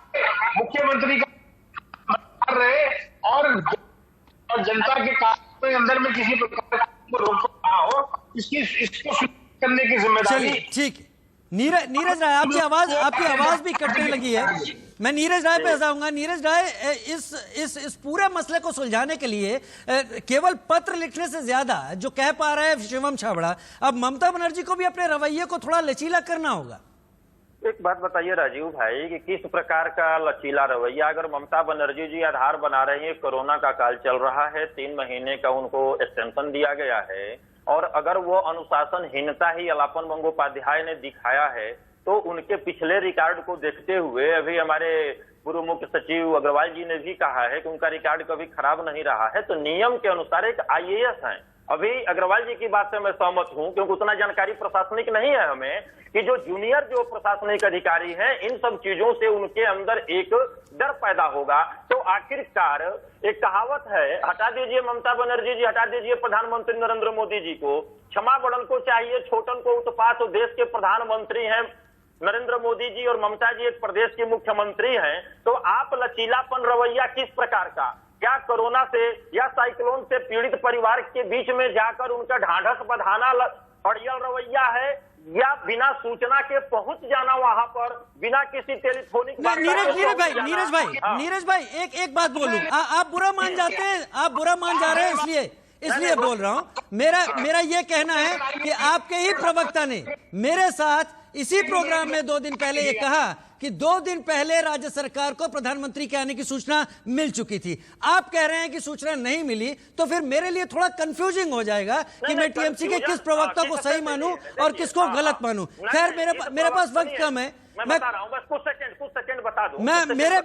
E: मुख्यमंत्री का रहे और जनता के काम अंदर में किसी प्रकार को रोक ना हो, इसको करने की जिम्मेदारी।
A: ठीक है। नीरज राय, आपकी आवाज भी कटने लगी है। मैं नीरज राय पे जाऊंगा। नीरज राय, इस पूरे मसले को सुलझाने के लिए केवल पत्र लिखने से ज्यादा जो कह पा रहा है शिवम छाबड़ा, अब ममता बनर्जी को भी अपने रवैये को थोड़ा लचीला करना होगा।
G: एक बात बताइए राजीव भाई कि किस प्रकार का लचीला रवैया, अगर ममता बनर्जी जी आधार बना रही है, कोरोना का काल चल रहा है, 3 महीने का उनको एक्सटेंशन दिया गया है, और अगर वो अनुशासनहीनता ही अलापन गंगोपाध्याय ने दिखाया है, तो उनके पिछले रिकॉर्ड को देखते हुए अभी हमारे पूर्व मुख्य सचिव अग्रवाल जी ने भी कहा है कि उनका रिकॉर्ड कभी खराब नहीं रहा है। तो नियम के अनुसार एक IAS है, अभी अग्रवाल जी की बात से मैं सहमत हूं, क्योंकि उतना जानकारी प्रशासनिक नहीं है हमें कि जो जूनियर जो प्रशासनिक अधिकारी हैं, इन सब चीजों से उनके अंदर एक डर पैदा होगा। तो आखिरकार एक कहावत है, हटा दीजिए ममता बनर्जी जी, हटा दीजिए प्रधानमंत्री नरेंद्र मोदी जी को, क्षमा बड़न को चाहिए, छोटन को उत्पात। देश के प्रधानमंत्री हैं नरेंद्र मोदी जी और ममता जी एक प्रदेश के मुख्यमंत्री हैं। तो आप लचीलापन रवैया किस प्रकार का, क्या कोरोना से या साइक्लोन से पीड़ित परिवार के बीच में जाकर उनका ढांढस बंधाना अड़ियल रवैया है, या बिना सूचना के पहुंच जाना वहां पर, बिना किसी टेलीफोनिक
A: नीरज भाई एक बात बोलूं, आप बुरा मान जाते हैं, आप बुरा मान जा रहे हैं, इसलिए बोल रहा हूं। मेरा ये कहना है कि आपके ही प्रवक्ता ने मेरे साथ इसी प्रोग्राम में 2 दिन पहले ये कहा कि 2 दिन पहले राज्य सरकार को प्रधानमंत्री के आने की सूचना मिल चुकी थी। आप कह रहे हैं कि सूचना नहीं मिली, तो फिर मेरे लिए थोड़ा कंफ्यूजिंग हो जाएगा कि मैं TMC के किस प्रवक्ता को सही मानूं और किसको गलत मानूं। खैर मेरे पास वक्त कम है,
G: मैं बता रहा हूं, बस कुछ सेकंड बता दूं।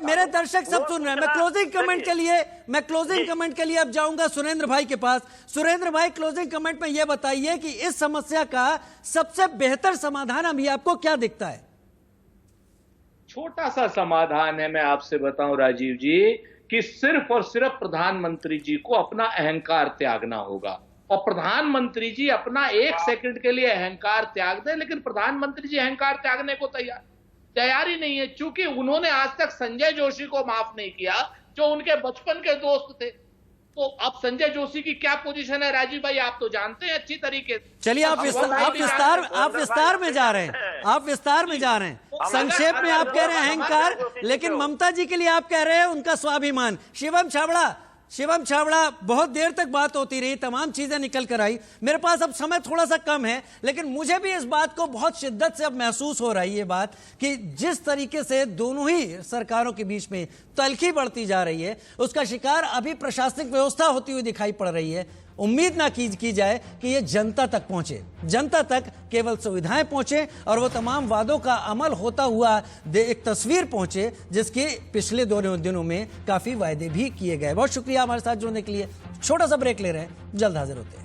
A: मेरे दर्शक सब सुन रहे हैं। मैं क्लोजिंग कमेंट के लिए अब जाऊंगा सुरेंद्र भाई के पास। सुरेंद्र भाई, क्लोजिंग कमेंट में यह बताइए कि इस समस्या का सबसे बेहतर समाधान अभी आपको क्या दिखता है?
H: छोटा सा समाधान है, मैं आपसे बताऊं राजीव जी, कि सिर्फ और सिर्फ प्रधानमंत्री जी को अपना अहंकार त्यागना होगा। और प्रधानमंत्री जी अपना 1 सेकंड के लिए अहंकार त्याग दें, लेकिन प्रधानमंत्री जी अहंकार त्यागने को तैयार ही नहीं है, क्योंकि उन्होंने आज तक संजय जोशी को माफ नहीं किया, जो उनके बचपन के दोस्त थे। तो अब संजय जोशी की क्या पोजीशन है राजीव भाई, आप तो जानते हैं अच्छी तरीके से।
A: चलिए आप विस्तार में जा रहे हैं, संक्षेप में आप कह रहे हैं अहंकार, लेकिन ममता जी के लिए आप कह रहे हैं उनका स्वाभिमान। शिवम छाबड़ा, बहुत देर तक बात होती रही, तमाम चीजें निकल कर आई। मेरे पास अब समय थोड़ा सा कम है, लेकिन मुझे भी इस बात को बहुत शिद्दत से अब महसूस हो रही है बात कि जिस तरीके से दोनों ही सरकारों के बीच में तल्खी बढ़ती जा रही है, उसका शिकार अभी प्रशासनिक व्यवस्था होती हुई दिखाई पड़ रही है। उम्मीद ना की जाए कि ये जनता तक पहुंचे, जनता तक केवल सुविधाएं पहुंचे और वो तमाम वादों का अमल होता हुआ एक तस्वीर पहुंचे, जिसके पिछले 2 दिनों में काफी वायदे भी किए गए। बहुत शुक्रिया हमारे साथ जुड़ने के लिए। छोटा सा ब्रेक ले रहे हैं, जल्द हाजिर होते हैं।